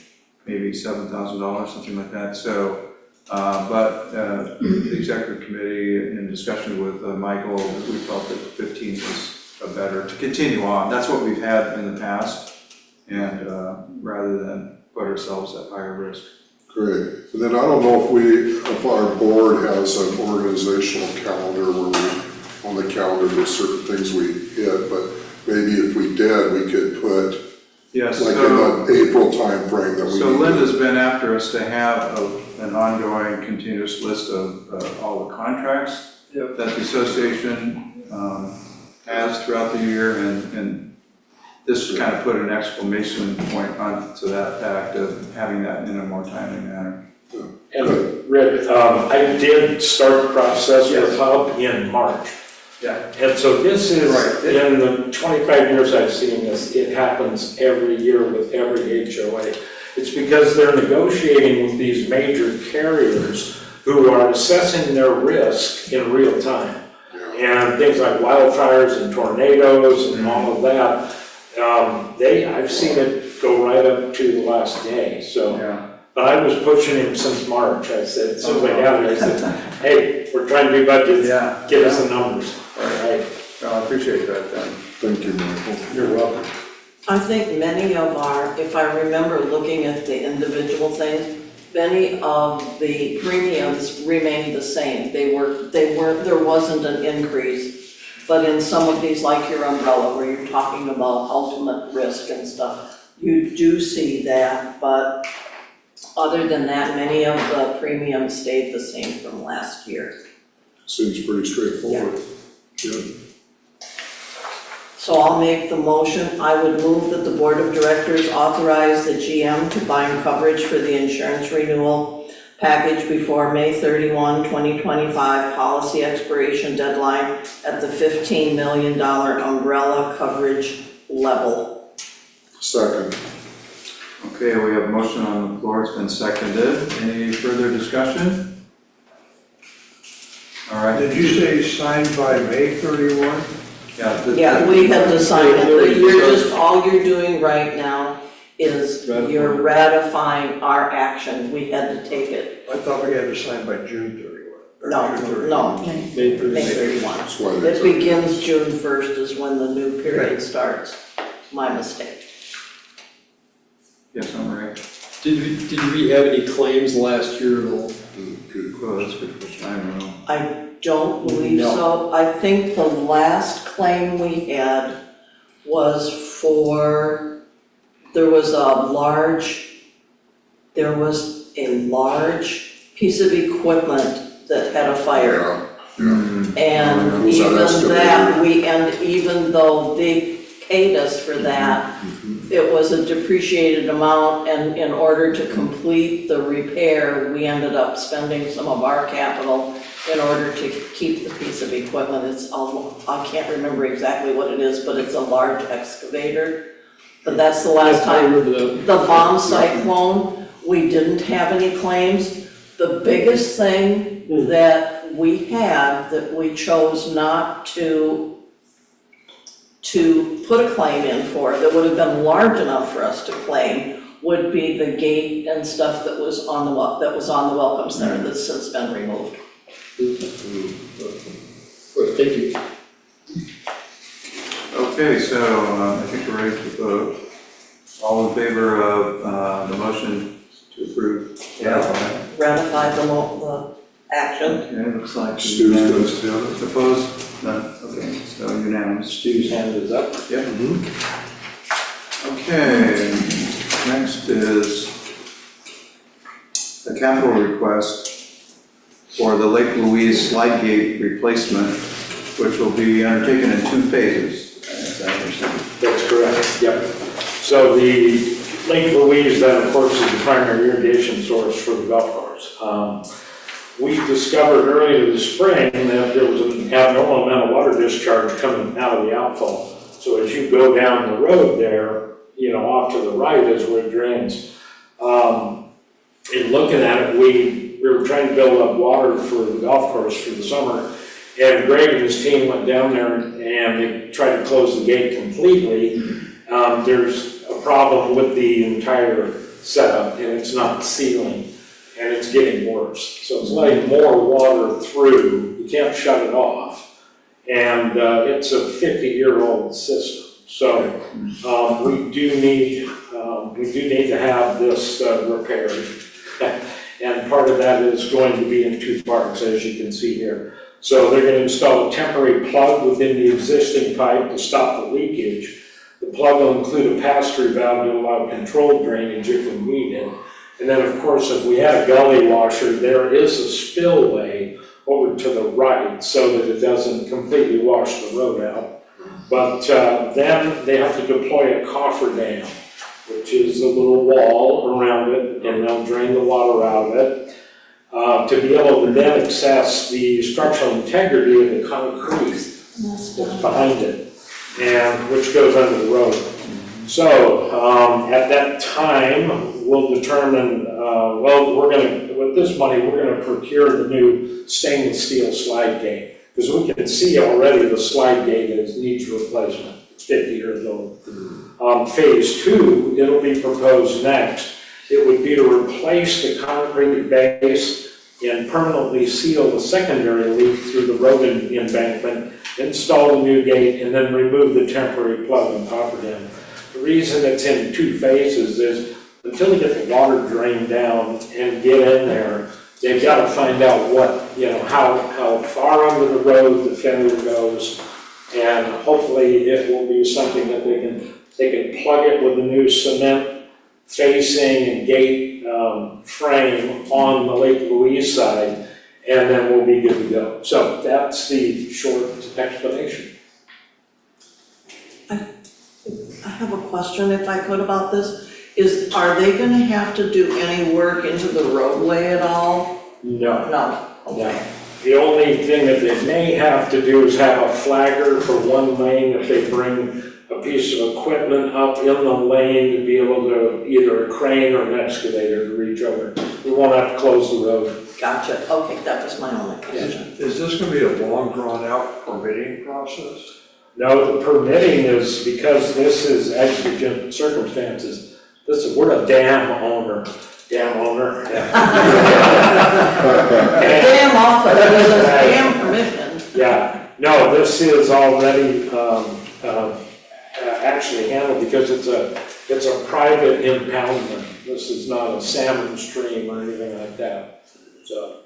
maybe $7,000, something like that. So, but the executive committee, in discussion with Michael, we felt that 15 was better to continue on. That's what we've had in the past, and rather than put ourselves at higher risk. Great. And then I don't know if our board has an organizational calendar where we, on the calendar, there's certain things we hit, but maybe if we did, we could put, Yes, like so, in the April timeframe that we. so Linda's been after us to have an ongoing continuous list of all the contracts that the association has throughout the year, and this kind of put an exclamation point onto that fact of having that in a more timely manner. And Rick, I did start the process with Hub in March. Yeah. And so this is, Right. in the 25 years I've seen this, it happens every year with every HOA. It's because they're negotiating with these major carriers who are assessing their risk in real time. And things like wildfires and tornadoes and all of that, I've seen it go right up to the last day, so. Yeah. But I was pushing him since March. I said, as soon as I got it, I said, hey, we're trying to do budgets, Yeah. give us the numbers. All right. Well, I appreciate that then. Thank you, Michael. You're welcome. I think many of our, if I remember looking at the individual things, many of the premiums remained the same. They weren't, there wasn't an increase. But in some of these, like your umbrella, where you're talking about ultimate risk and stuff, you do see that, but other than that, many of the premiums stayed the same from last year. Seems pretty straightforward. Yeah. So I'll make the motion. I would move that the Board of Directors authorize the GM to bind coverage for the insurance renewal package before May 31, 2025 policy expiration deadline at the $15 million umbrella coverage level. Second. Okay, we have a motion on the floor, it's been seconded. Any further discussion? All right. Did you say signed by May 31? Yeah, we had to sign it. You're just, all you're doing right now is you're ratifying our action. We had to take it. I thought we had to sign by June 31. or No, June 31. no, May May 31. That's why they It took it. begins June 1st is when the new period starts. My mistake. Yes, I'm right. Did we have any claims last year at all? Good. Well, that's a good question, I don't know. I don't believe so. I think the last claim we had was for, there was a large piece of equipment that had a fire. Yeah, yeah. And Was that even though they paid us for that, it was a depreciated amount, and in order to complete the repair, we ended up spending some of our capital in order to keep the piece of equipment. It's, I can't remember exactly what it is, but it's a large excavator. But that's the last I time. remember that. The bomb cyclone, we didn't have any claims. The biggest thing that we had that we chose not to put a claim in for, that would have been large enough for us to claim, would be the gate and stuff that was on the Welcome Center that's since been removed. Thank you. Okay, so I think we're ready to vote. All in favor of the motion to approve? Ratify the action. Okay, looks like Stu's unanimous. goes down. Opposed? None, okay, so unanimous. Stu's hand is up. Yep. Okay, next is a capital request for the Lake Louise slide gate replacement, which will be undertaken in 2 phases, as I understand. That's correct, yep. So the Lake Louise, that of course is the primary irrigation source for the golf course. we discovered earlier this spring that there was an abnormal amount of water discharge coming out of the outfall. So as you go down the road there, off to the right is where it drains. In looking at it, we were trying to build up water for the golf course for the summer. And Greg and his team went down there and they tried to close the gate completely. There's a problem with the entire setup and it's not sealing and it's getting worse. So it's letting more water through. You can't shut it off. And it's a 50-year-old system. So we do need to have this repaired. And part of that is going to be in 2 parts, as you can see here. So they're going to install a temporary plug within the existing pipe to stop the leakage. The plug will include a pass-through valve to allow controlled drainage if we need it. And then, of course, if we had a gully washer, there is a spillway over to the right so that it doesn't completely wash the road out. But then they have to deploy a cofferdam, which is a little wall around it, and they'll drain the water out of it. To be able to then assess the structural integrity of the concrete that's behind it, and which goes under the road. So at that time, we'll determine, with this money, we're gonna procure the new stainless steel slide gate, because we can see already the slide gate needs replacement, 50 years old. Phase 2, it'll be proposed next. It would be to replace the concrete base and permanently seal the secondary leak through the road embankment, install the new gate, and then remove the temporary plug and cofferdam. The reason it's in 2 phases is until they get the water drained down and get in there, they've got to find out how far under the road the fender goes, and hopefully it will be something that they can plug it with a new cement facing and gate frame on the Lake Louise side, and then we'll be good to go. So that's the short explanation. I have a question, if I could, about this. Are they gonna have to do any work into the roadway at all? No. No, okay. The only thing that they may have to do is have a flagger for one lane if they bring a piece of equipment up in the lane to be able to, either a crane or an excavator to reach over. We won't have to close the road. Gotcha, okay, that was my only question. Is this gonna be a long drawn-out permitting process? No, the permitting is, because this is exigent circumstances, we're a dam owner. Dam office, there's a dam permission. Yeah, no, this is already actually handled because it's a private impoundment. This is not a salmon stream or anything like that. So,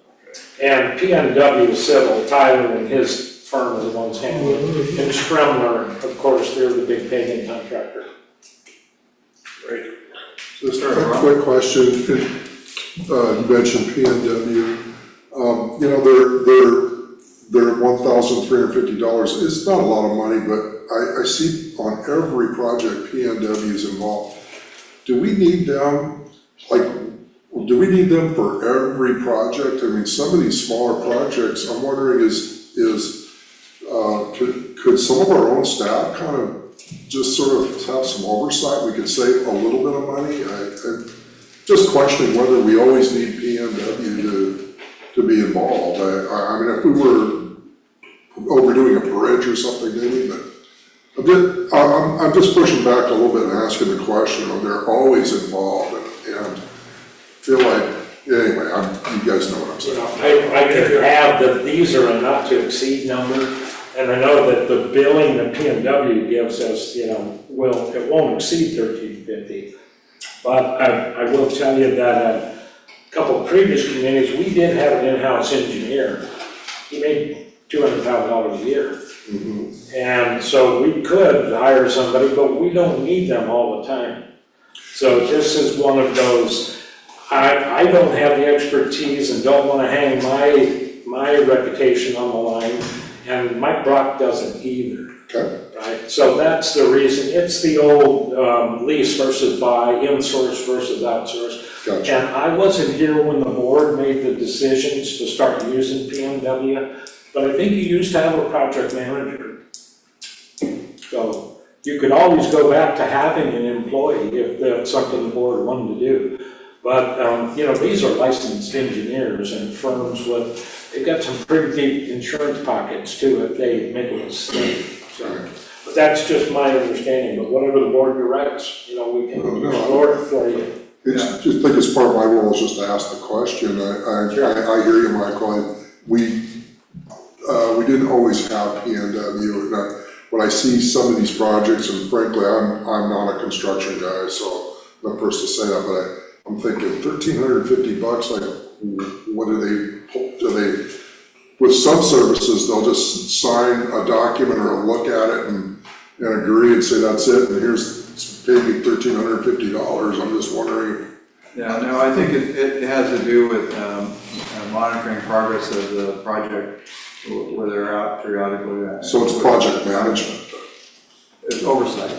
and PNW Civil, Tyler and his firm are the ones handling it. And Stremler, of course, they're the big paving contractor. Great. Just a quick question, you mentioned PNW, they're $1,350, it's not a lot of money, but I see on every project PNW is involved. Do we need them, for every project? I mean, some of these smaller projects, I'm wondering could some of our own staff kind of just sort of have some oversight, we could save a little bit of money? I'm just questioning whether we always need PNW to be involved. I mean, if we were overdoing a bridge or something maybe, but I'm just pushing back a little bit and asking the question, they're always involved and feel like, anyway, you guys know what I'm saying. I can add that these are a not to exceed number. And I know that the billing that PNW gives us, it won't exceed $1,350. But I will tell you that at a couple of previous communities, we did have an in-house engineer. He made $200,000 a year. Mm-hmm. And so we could hire somebody, but we don't need them all the time. So this is one of those, I don't have the expertise and don't want to hang my reputation on the line. And Mike Brock doesn't either. Okay. Right? So that's the reason. It's the old lease versus buy, in-source versus outsource. Gotcha. And I wasn't here when the board made the decisions to start using PMW, but I think you used to have a project manager. So you could always go back to having an employee if that's something the board wanted to do. But, these are licensed engineers and firms they've got some pretty deep insurance pockets too if they make a mistake. So, but that's just my understanding, but whatever the board directs, we can explore it for you. It's, just think it's part of my role is just to ask the question. I hear you, Michael. We didn't always have PNW. And when I see some of these projects, and frankly, I'm not a construction guy, so I'm the first to say that, but I'm thinking $1,350, like, what do they, with some services, they'll just sign a document or look at it and agree and say, that's it, and pay me $1,350. I'm just wondering. Yeah, no, I think it has to do with monitoring progress of the project, where they're out periodically. So it's project management. It's oversight.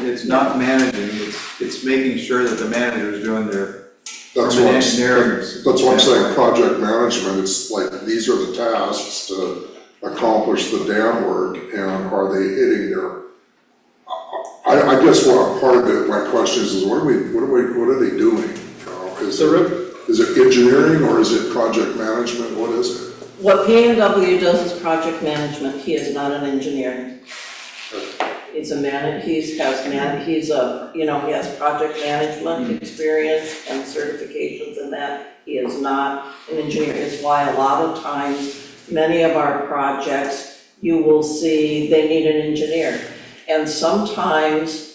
It's not managing, it's making sure that the manager is doing their, That's from what an I'm engineering saying, standpoint. project management, it's like, these are the tasks to accomplish the dam work, and are they hitting their, I guess what part of it, my question is what are they doing? Is it engineering, or is it project management, what is it? What PNW does is project management, he is not an engineer. He's he has project management experience and certifications in that. He is not an engineer. It's why a lot of times, many of our projects, you will see they need an engineer. And sometimes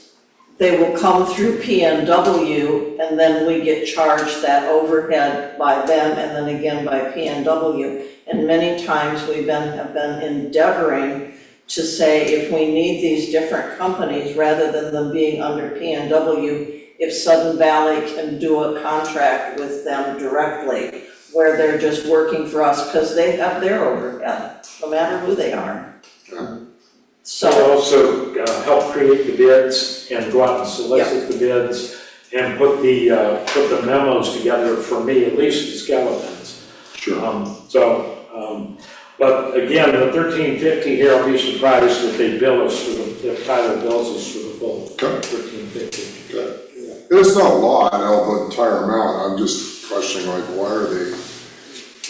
they will come through PNW, and then we get charged that overhead by them and then again by PNW. And many times have been endeavoring to say, if we need these different companies, rather than them being under PNW, if Sudden Valley can do a contract with them directly, where they're just working for us, because they have their overhead, no matter who they are. So also help create the bids and go out and solicit the bids and put the memos together for me, at least the skeletons. Sure. But again, the $1,350 here, I'll be surprised if they bill us if Tyler bills us for the full $1,350. Okay. It's not a lot out of the entire amount. I'm just questioning, like, what are they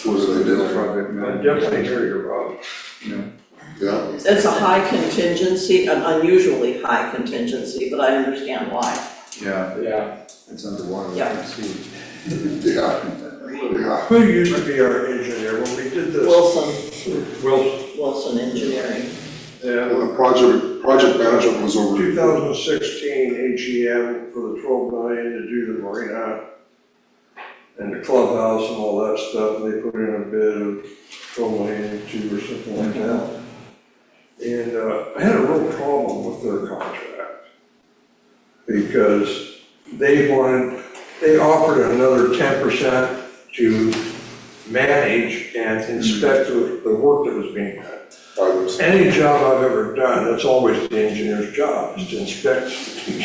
doing? I definitely hear you, Rob. Yeah. It's a high contingency, an unusually high contingency, but I understand why. Yeah, it's underwater. Yeah. Who used to be our engineer when we did this? Wilson Engineering. Yeah, And the project management was over. 2016 AGM for the 12 million to do the marina and the clubhouse and all that stuff, and they put in a bid of 12 million or something like that. And I had a real problem with their contract, because they offered another 10% to manage and inspect the work that was being done. Any job I've ever done, that's always the engineer's job, is to inspect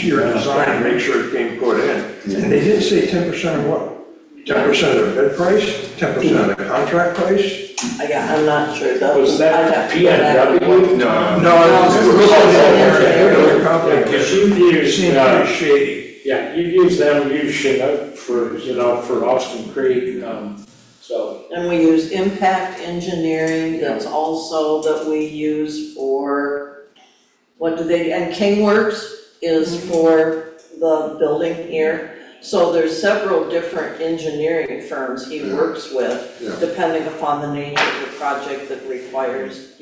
your design and make sure it's being put in. And they didn't say 10% of what? 10% of the bid price, 10% of the contract price? I'm not sure, Was that PNW? No, it's a company. Because you've used, Seemed pretty shady. yeah, you've used them, you Chinook for Austin Creek, so. And we use Impact Engineering, that's also that we use for, and Kingworks is for the building here. So there's several different engineering firms he works with, depending upon the nature of the project that requires,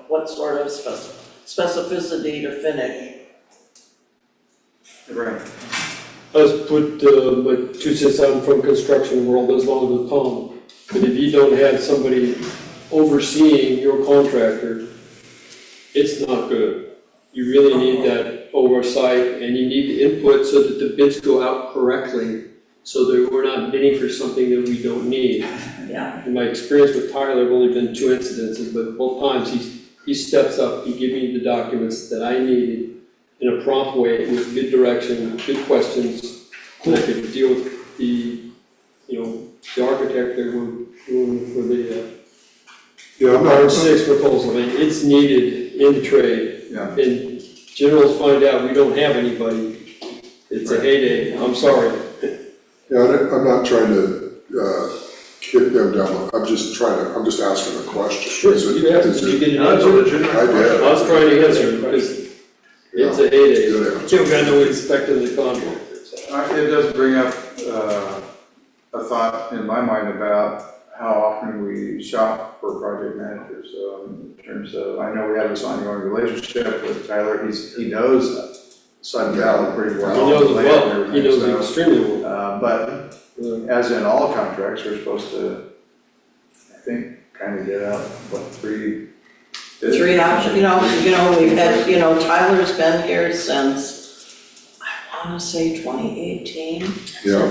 what sort of specificity to finish. Right. Let's put my 2 cents out from construction world as long as Tom. But if you don't have somebody overseeing your contractor, it's not good. You really need that oversight, and you need the input so that the bids go out correctly, so that we're not bidding for something that we don't need. Yeah. In my experience with Tyler, I've only been 2 incidences, but both times he steps up, he gives me the documents that I needed in a prompt way with good direction, good questions, and I could deal with the Part six proposal, I mean, it's needed in the trade. Yeah. And generals find out we don't have anybody, it's a heyday, I'm sorry. Yeah, I'm not trying to, kick them down, I'm just asking a question. Sure, Is it- you have, is did you it- get an No, it's a answer? legitimate I did. question. I was trying to answer, because it's a heyday. Good answer. Still got no respect in the contract. It does bring up a thought in my mind about how often we shop for project managers. In terms of, I know we have this ongoing relationship with Tyler, he knows Sun Valley pretty He well. knows it land well, and he knows everything, it extremely well. But as in all contracts, we're supposed to, I think, kind of get out, what, three Three options, we've had, Tyler's been here since, I wanna say 2018. Yeah,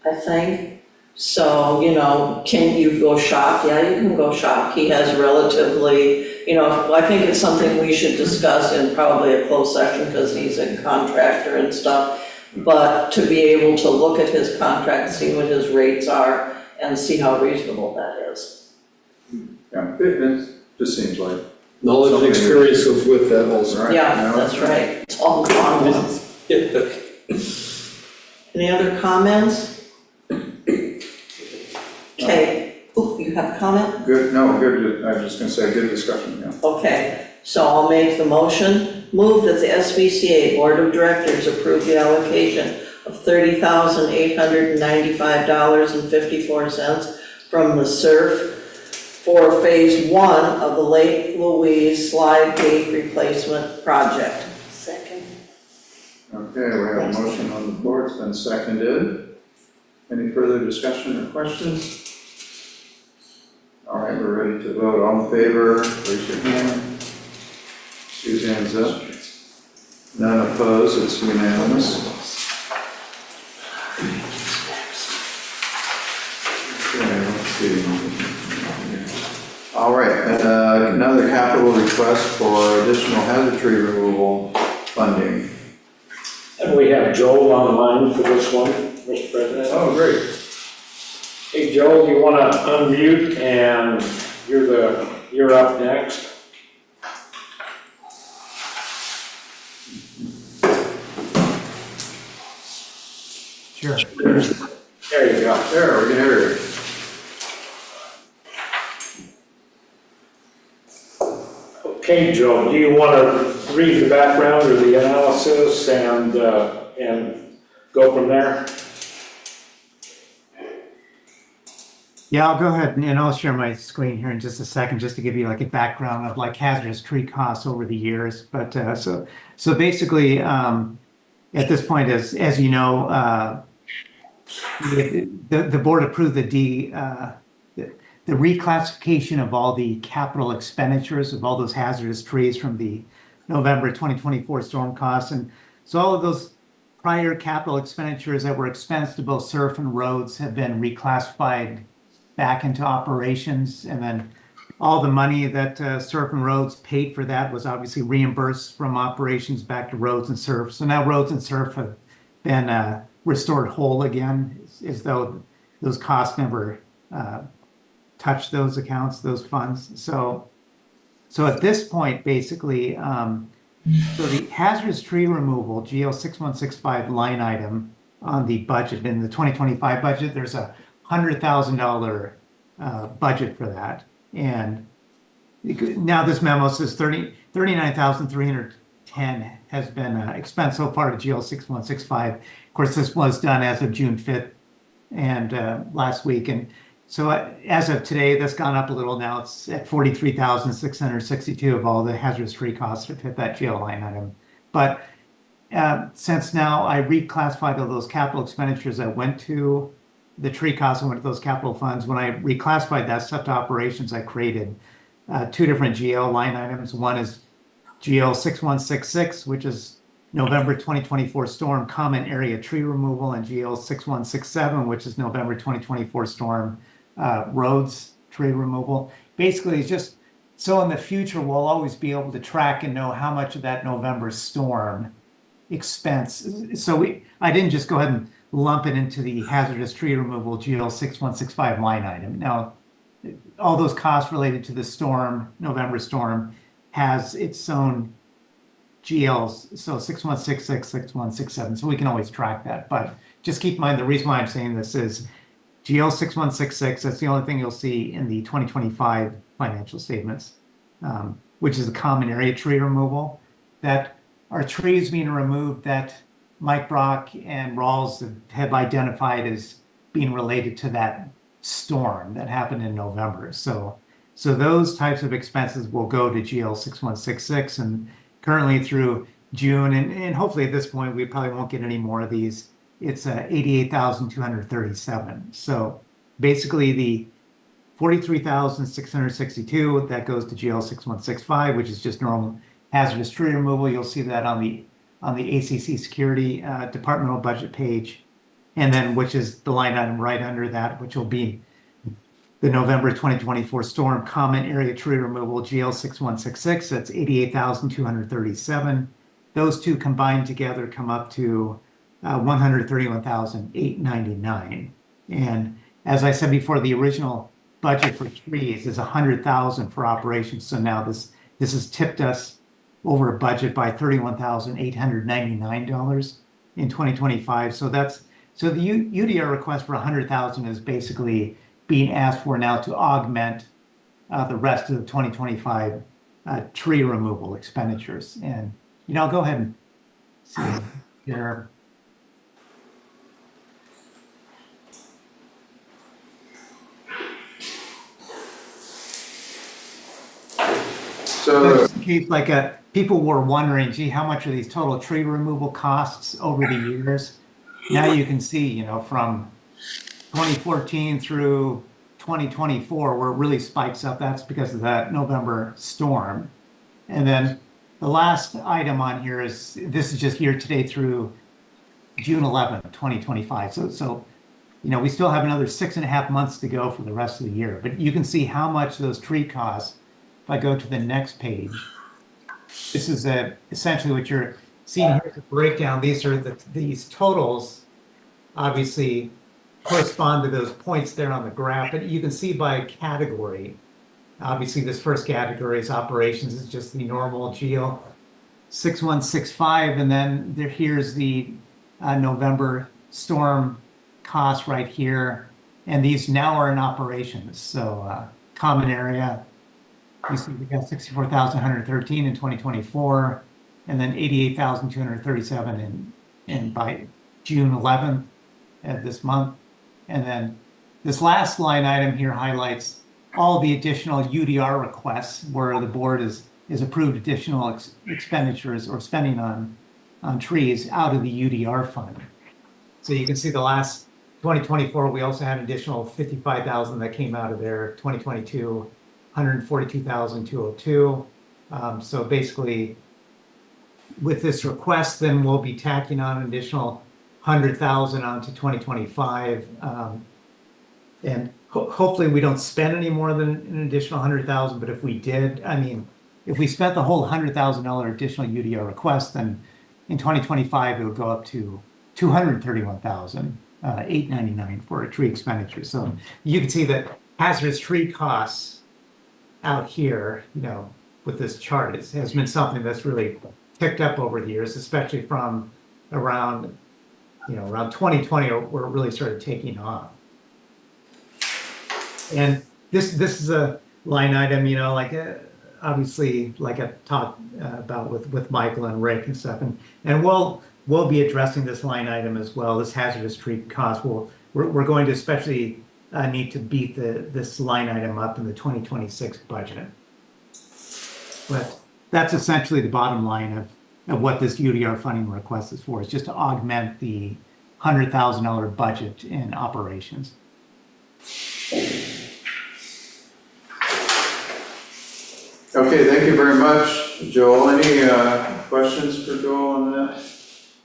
I think. So, can you go shop? Yeah, you can go shop. He has relatively, I think it's something we should discuss in probably a closed session because he's a contractor and stuff. But to be able to look at his contract, see what his rates are and see how reasonable that is. Yeah, it just seems like. Knowledge and experience goes with that also. Right, Yeah, that's right. It's all gone once. Any other comments? Okay, you have a comment? Good, no, good, I was just gonna say, good discussion, yeah. Okay, so I'll make the motion. Move that the SBCA Board of Directors approve the allocation of $30,895.54 from the SURF for Phase 1 of the Lake Louise Slide Gate Replacement Project. Second. Okay, we have a motion on the floor, it's been seconded. Any further discussion or questions? All right, we're ready to vote. All in favor, raise your hand. Two hands up. None opposed, it's unanimous. Okay, let's see. All right, another capital request for additional hazard tree removal funding. And we have Joel on the line for this one, Mr. President. Oh, great. Hey, Joel, you want to unmute and you're up next. Sure. There you go. There, we can hear you. Okay, Joel, do you want to read the background or the analysis and go from there? Yeah, I'll go ahead and I'll share my screen here in just a second, just to give you like a background of like hazardous tree costs over the years. But so basically, at this point, as you know, the board approved the reclassification of all the capital expenditures of all those hazardous trees from the November 2024 storm costs. And so all of those prior capital expenditures that were expensed to both SURF and roads have been reclassified back into operations. And then all the money that SURF and roads paid for that was obviously reimbursed from operations back to roads and SURF. So now roads and SURF have been restored whole again, as though those costs never touch those accounts, those funds. So at this point, basically, so the hazardous tree removal, GL 6165 line item on the budget, in the 2025 budget, there's a $100,000 budget for that. And now this memo says 39,310 has been expensed so far to GL 6165. Of course, this was done as of June 5th and last week. And so as of today, that's gone up a little. Now it's at 43,662 of all the hazardous tree costs have hit that GL line item. But since now I reclassified all those capital expenditures that went to the tree costs and went to those capital funds, when I reclassified that stuff to operations, I created two different GL line items. One is GL 6166, which is November 2024 storm common area tree removal, and GL 6167, which is November 2024 storm roads tree removal. Basically, it's just so in the future we'll always be able to track and know how much of that November storm expense. So I didn't just go ahead and lump it into the hazardous tree removal GL 6165 line item. Now, all those costs related to the storm, November storm, has its own GLs, so 6166, 6167, so we can always track that. But just keep in mind, the reason why I'm saying this is GL 6166, that's the only thing you'll see in the 2025 financial statements, which is the common area tree removal. That are trees being removed that Mike Brock and Rawls have identified as being related to that storm that happened in November. So those types of expenses will go to GL 6166, and currently through June, and hopefully at this point, we probably won't get any more of these. It's 88,237. So basically the 43,662, that goes to GL 6165, which is just normal hazardous tree removal. You'll see that on the ACC security departmental budget page. And then, which is the line item right under that, which will be the November 2024 storm common area tree removal, GL 6166, that's 88,237. Those two combined together come up to 131,899. And as I said before, the original budget for trees is 100,000 for operations. So now this has tipped us over a budget by $31,899 in 2025. So the UDR request for 100,000 is basically being asked for now to augment the rest of the 2025 tree removal expenditures. And I'll go ahead and see here. So, in case people were wondering, gee, how much are these total tree removal costs over the years? Now you can see, from 2014 through 2024, where it really spikes up, that's because of that November storm. And then the last item on here this is just year to date through June 11th, 2025. So we still have another 6.5 months to go for the rest of the year. But you can see how much those tree costs. If I go to the next page, this is essentially what you're seeing here is a breakdown. These are these totals, obviously correspond to those points there on the graph, but you can see by category. Obviously, this first category is operations, is just the normal GL 6165, and then here's the November storm cost right here, and these now are in operations. So common area. You see we got 64,113 in 2024, and then 88,237 in by June 11th of this month. And then this last line item here highlights all the additional UDR requests where the board is approved additional expenditures or spending on trees out of the UDR fund. So you can see the last 2024, we also had an additional 55,000 that came out of there. 2022. 142,202. So basically, with this request, then we'll be tacking on an additional 100,000 onto 2025, and hopefully we don't spend any more than an additional 100,000. But if we did, if we spent the whole $100,000 additional UDR request, then in 2025 it would go up to 231,899 for a tree expenditure. So you can see that hazardous tree costs out here, with this chart, it has been something that's really picked up over the years, especially from around 2020, where it really started taking off. And this is a line item, obviously, like I talked about with Michael and Rick and stuff, and we'll be addressing this line item as well. This hazardous tree cost, we're going to especially need to beat this line item up in the 2026 budget. But that's essentially the bottom line of what this UDR funding request is for. It's just to augment the $100,000 budget in operations. okay, thank you very much, Joel. Any questions for Joel on that?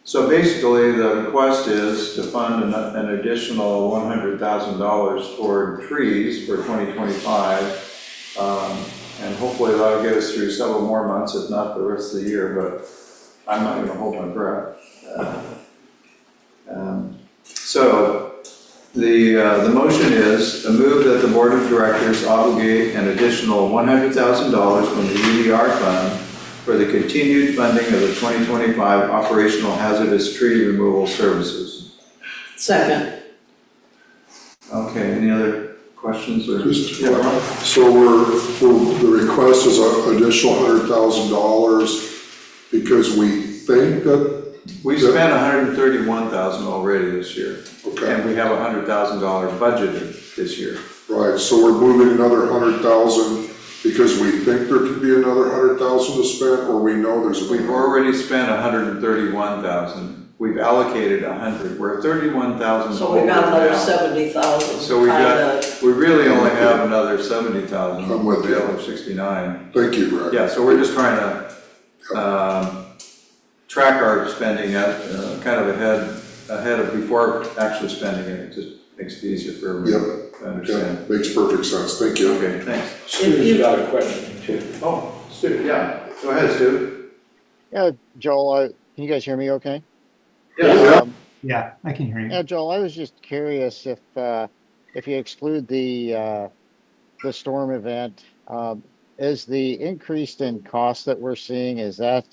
So basically, the request is to fund an additional $100,000 toward trees for 2025. And hopefully that'll get us through several more months, if not the rest of the year, but I'm not gonna hold my breath. So The motion is a move that the Board of Directors obligate an additional $100,000 from the UDR fund for the continued funding of the 2025 operational hazardous tree removal services. Second. Okay, any other questions or? Just, Yeah, Ron? so the request is an additional $100,000 because we think that, We've spent $131,000 already this year, okay, and we have $100,000 budgeted this year. right, so we're moving another 100,000 because we think there could be another 100,000 to spend, or we know there's. We've already spent $131,000. We've allocated 100. We're 31,000 So we've got over another now. 70,000. So we really only have another 70,000. I'm with you. The other 69. Thank you, Greg. Yeah, so we're just trying to track our spending out kind of ahead of before actually spending it. It just makes it easier for everyone to understand. Yeah, makes perfect sense, thank you. Okay, thanks. Stu's got a question too. Oh, Stu, yeah. Go ahead, Stu. Yeah, Joel, can you guys hear me okay? Yeah. Yeah, I can hear you. Yeah, Joel, I was just curious if you exclude the storm event, is the increase in cost that we're seeing, is that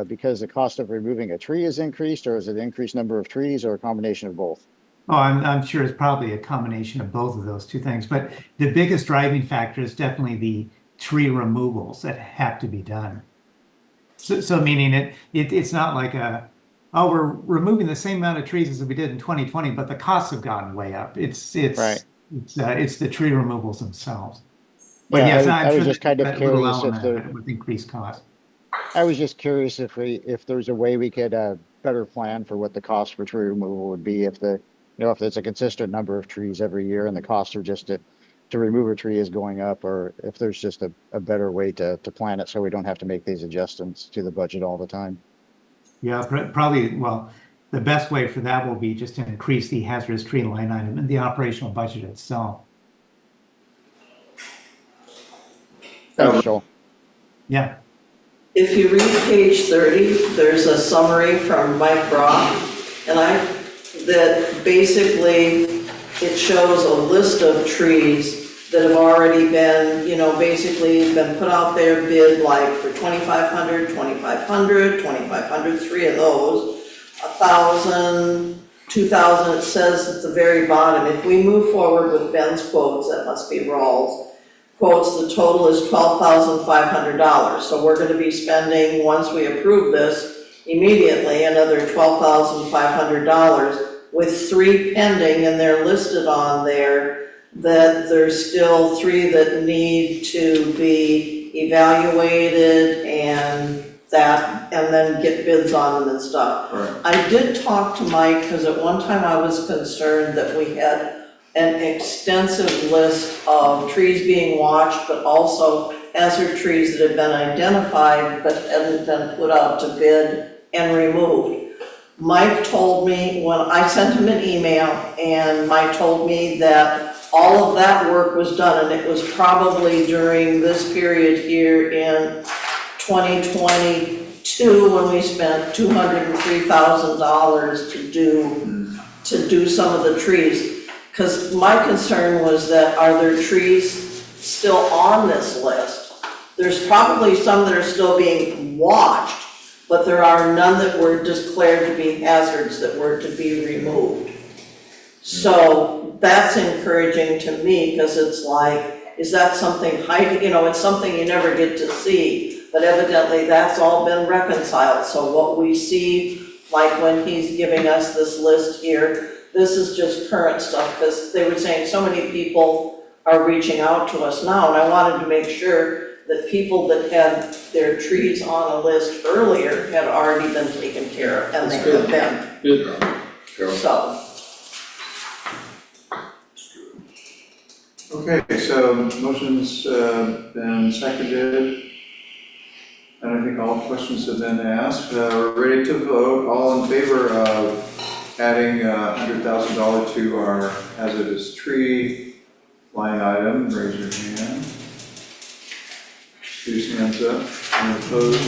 because the cost of removing a tree is increased, or is it increased number of trees, or a combination of both? Oh, I'm sure it's probably a combination of both of those two things, but the biggest driving factor is definitely the tree removals that have to be done. So meaning it's not like we're removing the same amount of trees as we did in 2020, but the costs have gone way up. It's Right. It's the tree removals themselves. But Yeah, yes, I I'm was sure just kind of that little curious if element with increased cost. I was just curious if there's a way we could better plan for what the cost for tree removal would be if if it's a consistent number of trees every year and the cost of just to remove a tree is going up, or if there's just a better way to plan it so we don't have to make these adjustments to the budget all the time. Yeah, probably, well, the best way for that will be just to increase the hazardous tree line item in the operational budget itself. Thanks, Joel. Yeah. If you read page 30, there's a summary from Mike Brock, and that basically it shows a list of trees that have already been, basically been put out there, bid like for 2,500, 2,500, 3 of those, 1,000, 2,000, it says at the very bottom. If we move forward with Ben's quotes, that must be Rawls, quotes, the total is $12,500. So we're gonna be spending, once we approve this, immediately another $12,500 with 3 pending, and they're listed on there that there's still 3 that need to be evaluated and then get bids on them and stuff. Right. I did talk to Mike, because at one time I was concerned that we had an extensive list of trees being watched, but also hazard trees that had been identified but hadn't been put out to bid and removed. Mike told me, when I sent him an email, and Mike told me that all of that work was done, and it was probably during this period here in 2022 when we spent $203,000 to do some of the trees. Because my concern was that, are there trees still on this list? There's probably some that are still being watched, but there are none that were declared to be hazards that were to be removed. So that's encouraging to me, because it's like, is that something it's something you never get to see, but evidently that's all been reconciled. So what we see, like when he's giving us this list here, this is just current stuff, because they were saying so many people are reaching out to us now, and I wanted to make sure that people that had their trees on a list earlier had already been taken care of, and they have been. Good. So, Okay, so motion's been seconded. And I think all questions have been asked. We're ready to vote. All in favor of adding $100,000 to our hazardous tree line item, raise your hand. Choose hands up. And opposed?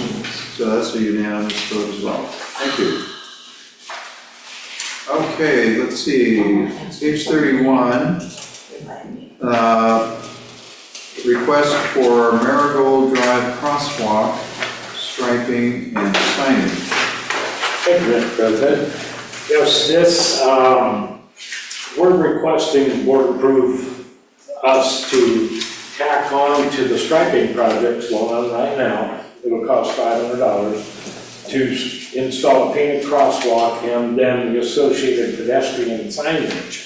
So that's a unanimous vote as well. Thank you. Okay, let's see, page 31. Request for Marigold Drive crosswalk, striping and signage. Thank you, Mr. President. Yes, this, we're requesting the board approve us to tack on to the striping projects going on right now. It will cost $500 to install a painted crosswalk and then the associated pedestrian signage.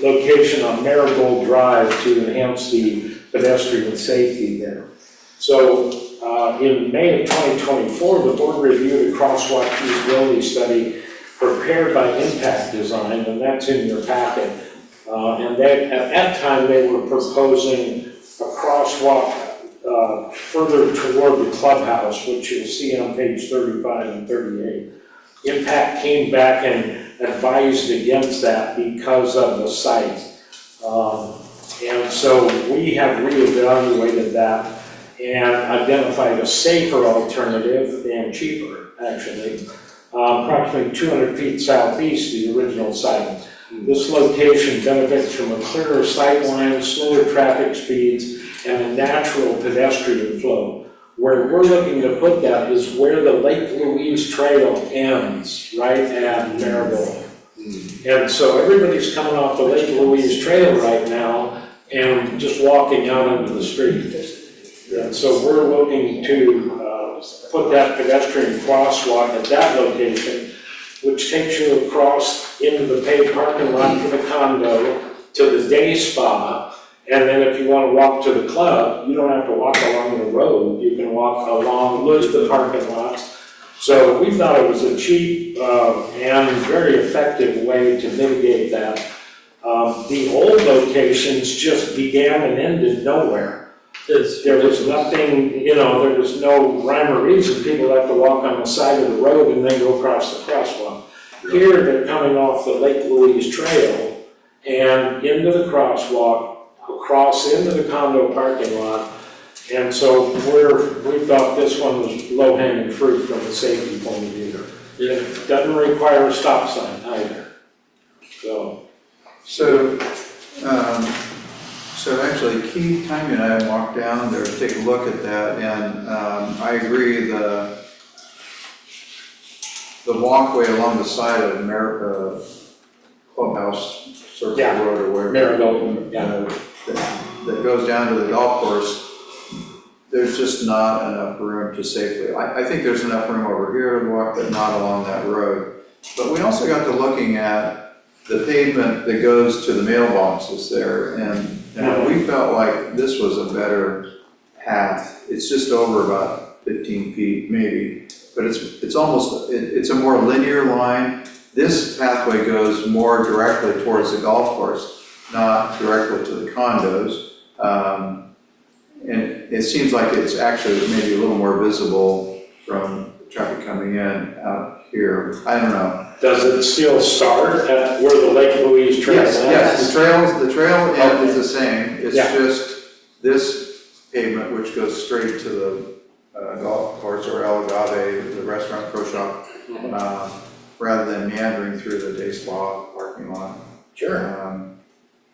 Location on Marigold Drive to enhance the pedestrian safety there. So in May of 2024, the board reviewed a crosswalk feasibility study prepared by Impact Design, and that's in your packet. And they, at that time, they were proposing a crosswalk further toward the clubhouse, which you'll see on page 35 and 38. Impact came back and advised against that because of the site. And so we have reevaluated that and identified a safer alternative and cheaper, actually, approximately 200 feet southeast of the original site. This location benefits from a clearer sight line, slower traffic speeds, and a natural pedestrian flow. Where we're looking to put that is where the Lake Louise Trail ends, right at Marigold. And so everybody's coming off the Lake Louise Trail right now and just walking out into the street. And so we're looking to put that pedestrian crosswalk at that location, which takes you across into the paved parking lot for the condo to the day spa. And then if you want to walk to the club, you don't have to walk along the road. You can walk along the parking lots. So we thought it was a cheap and very effective way to mitigate that. The old locations just began and ended nowhere. There was nothing, you know, there was no rhyme or reason. People have to walk on the side of the road and then go across the crosswalk. Here, they're coming off the Lake Louise Trail and into the crosswalk, across into the condo parking lot. And so we thought this one was low-hanging fruit from a safety point of view. It doesn't require a stop sign either. So actually Keith, Tanya and I walked down there to take a look at that, and I agree the walkway along the side of Clubhouse Circle Road or wherever. Marigold, that goes down to the golf course, there's just not enough room to safely. I think there's enough room over here to walk, but not along that road. But we also got to looking at the pavement that goes to the mailboxes there, and we felt like this was a better path. It's just over about 15 feet maybe, but it's almost, it's a more linear line. This pathway goes more directly towards the golf course, not directly to the condos. And it seems like it's actually maybe a little more visible from traffic coming in out here. I don't know. Does it still start at where the Lake Louise Trail is? Yes, the trail end is the same. It's just this pavement which goes straight to the golf course or El Agave, the restaurant pro shop, rather than meandering through the day spa parking lot. Sure.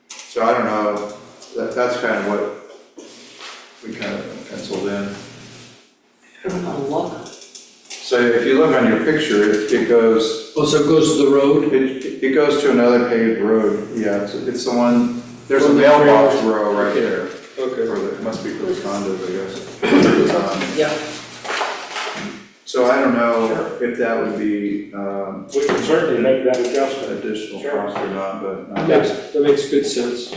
So I don't know, that's kind of what we kind of penciled in. So if you look on your picture, it goes. Oh, so it goes to the road? It goes to another paved road, yeah, it's the one, there's a mailbox row right there. Okay. It must be for the condos, I guess. So I don't know if that would be, we can certainly make that adjustment. Additional cost or not, but. That makes good sense.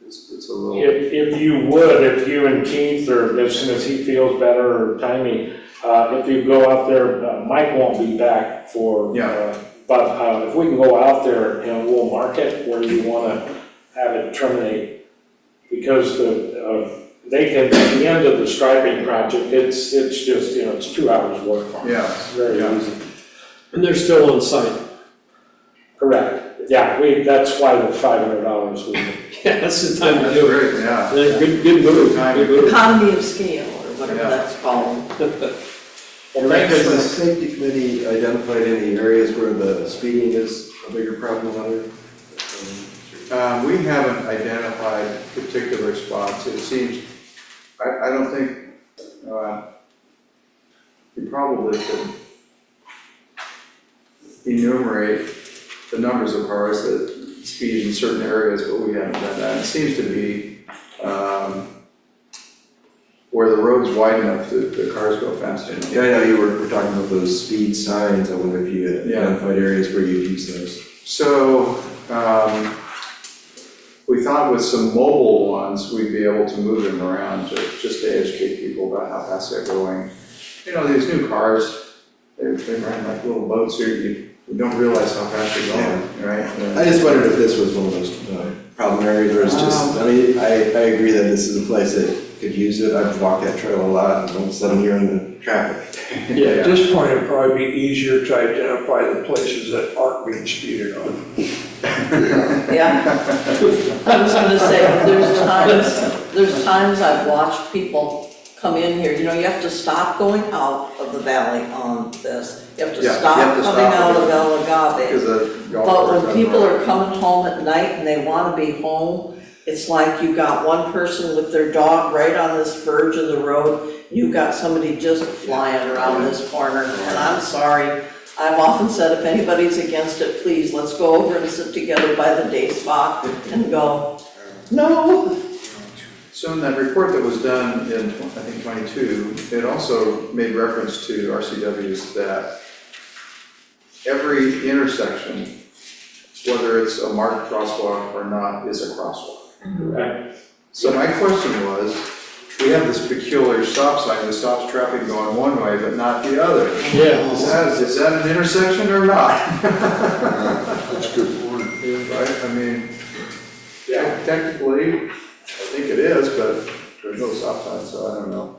It's a little. If you would, if you and Keith, or as soon as he feels better, or Timmy, if you go out there, Mike won't be back for, but if we can go out there and we'll mark it where you want to have it terminate, because they can, at the end of the striping project, it's just, you know, it's 2 hours work for them. Yeah. It's very easy. And they're still on site? Correct. Yeah, that's why the $500 was. Yeah, that's the time to do it. Great, yeah. Good move. Economy of scale, or whatever that's called. Well, thanks Has for- the safety committee identified any areas where the speeding is a bigger problem than others? We haven't identified particular spots. It seems, I don't think, we probably could enumerate the numbers of cars that speed in certain areas, but we haven't done that. It seems to be, where the road's wide enough that the cars go fast enough. Yeah, I know you were talking about those speed signs. I wonder if you had identified areas where you'd use those. So, we thought with some mobile ones, we'd be able to move them around just to educate people about how fast they're going. You know, these new cars, they run like little boats here, you don't realize how fast you're going, right? I just wondered if this was one of those problem areas, or it's just, I mean, I agree that this is a place that could use it. I've walked that trail a lot, and all of a sudden you're in the traffic. Yeah, at this point, it'd probably be easier to identify the places that aren't being speeded on. Yeah. I was gonna say, there's times I've watched people come in here, you know, you have to stop going out of the valley on this. You have to Yeah, you stop have to coming stop out of because- El Agave. Because the golf But course when on people the are road. coming home at night and they wanna be home, it's like you got one person with their dog right on this verge of the road. You've got somebody just flying around this corner, and I'm sorry. I've often said, if anybody's against it, please, let's go over and sit together by the day spot and go, no. So in that report that was done in, I think, 22, it also made reference to RCWs that every intersection, whether it's a marked crosswalk or not, is a crosswalk. Right. So my question was, we have this peculiar stop sign that stops traffic going one way but not the other. Yeah. Is that an intersection or not? That's a good point. Right, I mean, technically, I think it is, but there's no stop sign, so I don't know.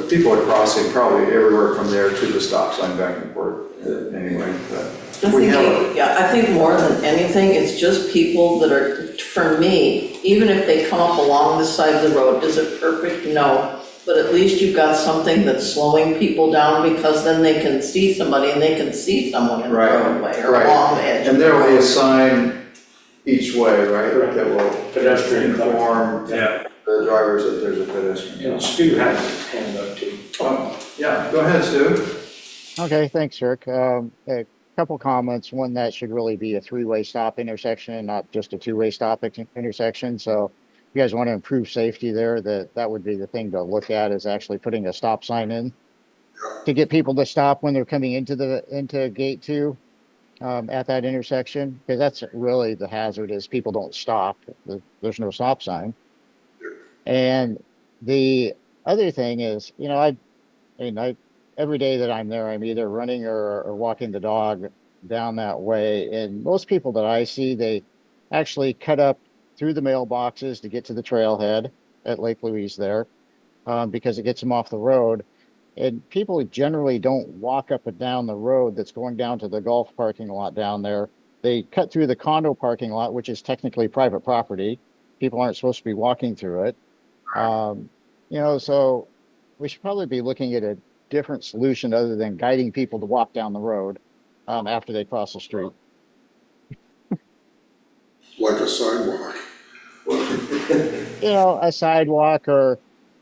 People are crossing probably everywhere from there to the stop sign back and forth, anyway, but. I think more than anything, it's just people that are, for me, even if they come up along this side of the road, is it perfect? No. But at least you've got something that's slowing people down, because then they can see somebody and they can see someone in the roadway or along the edge. And there will be a sign each way, right, that will Pedestrian inform Yeah. the drivers that there's a pedestrian. And Stu has his hand up too. Yeah, go ahead, Stu. Okay, thanks, Rick. A couple comments. One, that should really be a three-way stop intersection, not just a two-way stop intersection. So if you guys want to improve safety there, that would be the thing to look at, is actually putting a stop sign in to get people to stop when they're coming into gate 2 at that intersection, because that's really the hazard, is people don't stop. There's no stop sign. And the other thing is, you know, every day that I'm there, I'm either running or walking the dog down that way. And most people that I see, they actually cut up through the mailboxes to get to the trailhead at Lake Louise there, because it gets them off the road. And people generally don't walk up and down the road that's going down to the golf parking lot down there. They cut through the condo parking lot, which is technically private property. People aren't supposed to be walking through it. You know, so we should probably be looking at a different solution other than guiding people to walk down the road after they cross the street. Like a sidewalk. You know, a sidewalk, or,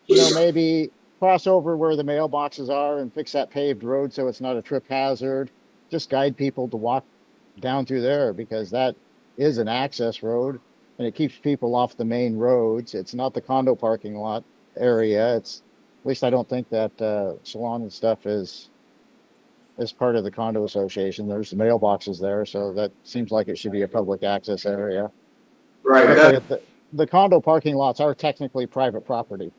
you know, maybe cross over where the mailboxes are and fix that paved road so it's not a trip hazard. Just guide people to walk down through there, because that is an access road and it keeps people off the main roads. It's not the condo parking lot area. At least I don't think that salon and stuff is part of the condo association. There's the mailboxes there, so that seems like it should be a public access area. Right. But the condo parking lots are technically private property.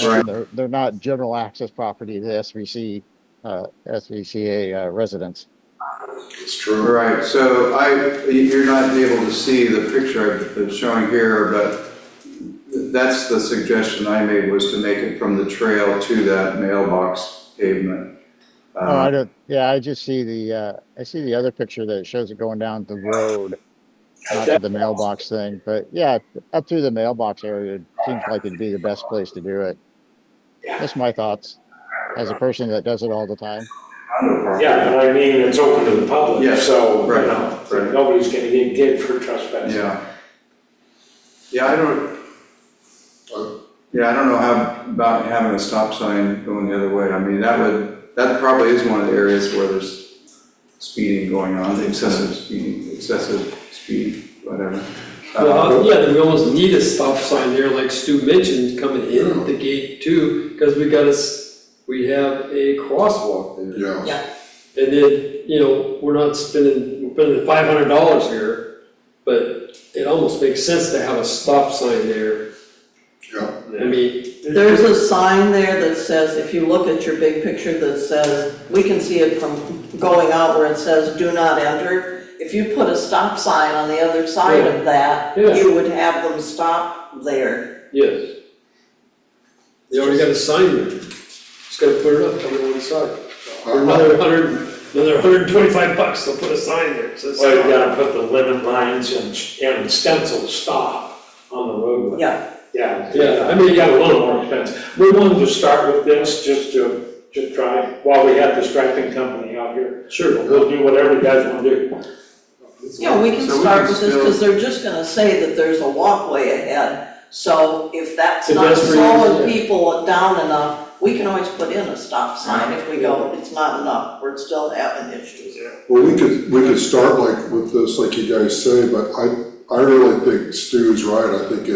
Right. They're not general access property to SVC, SVCA residents. It's true. Right, so you're not able to see the picture I'm showing here, but that's the suggestion I made, was to make it from the trail to that mailbox pavement. I just see the other picture that shows it going down the road, not to the mailbox thing. But yeah, up through the mailbox area, it seems like it'd be the best place to do it. That's my thoughts, as a person that does it all the time. Yeah, but I mean, it's open to the public, Yeah, so, right, you know, right. nobody's gonna get hit for trespassing. Yeah. Yeah, I don't know how, about having a stop sign going the other way. I mean, that probably is one of the areas where there's speeding going on, excessive speed, whatever. Well, yeah, then we almost need a stop sign there, like Stu mentioned, coming in the gate too, because we have a crosswalk there. Yeah. Yeah. And then, you know, we're spending $500 here, but it almost makes sense to have a stop sign there. Yeah. I mean. There's a sign there that says, if you look at your big picture that says, we can see it from going out where it says, do not enter. If you put a stop sign on the other side of that, Yeah. you would have them stop there. Yes. They already got a sign there. Just gotta put it up on the one side. For another $125, they'll put a sign there. It says Well, you gotta put the limit lines and stencil stop on the roadway. Yeah. Yeah, I mean, you got a little more expensive. We wanted to start with this just to try, while we had the striping company out here. Sure. We'll do whatever you guys wanna do. Yeah, we can So we start can with this, still- because they're just gonna say that there's a walkway ahead. So if that's not Pedestrians, slowing yeah. people down enough, we can always put in a stop sign if we go, it's not enough, we're still having issues. Well, we could start like with this, like you guys say, but I really think Stu's right. I think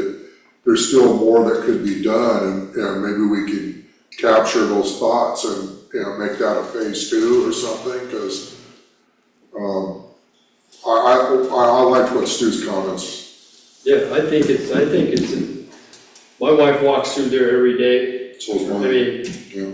there's still more that could be done, and maybe we can capture those thoughts and, make that a phase 2 or something, because, I liked what Stu's comments. Yeah, I think it's, my wife walks through there every day. So is I mine. mean, Yeah.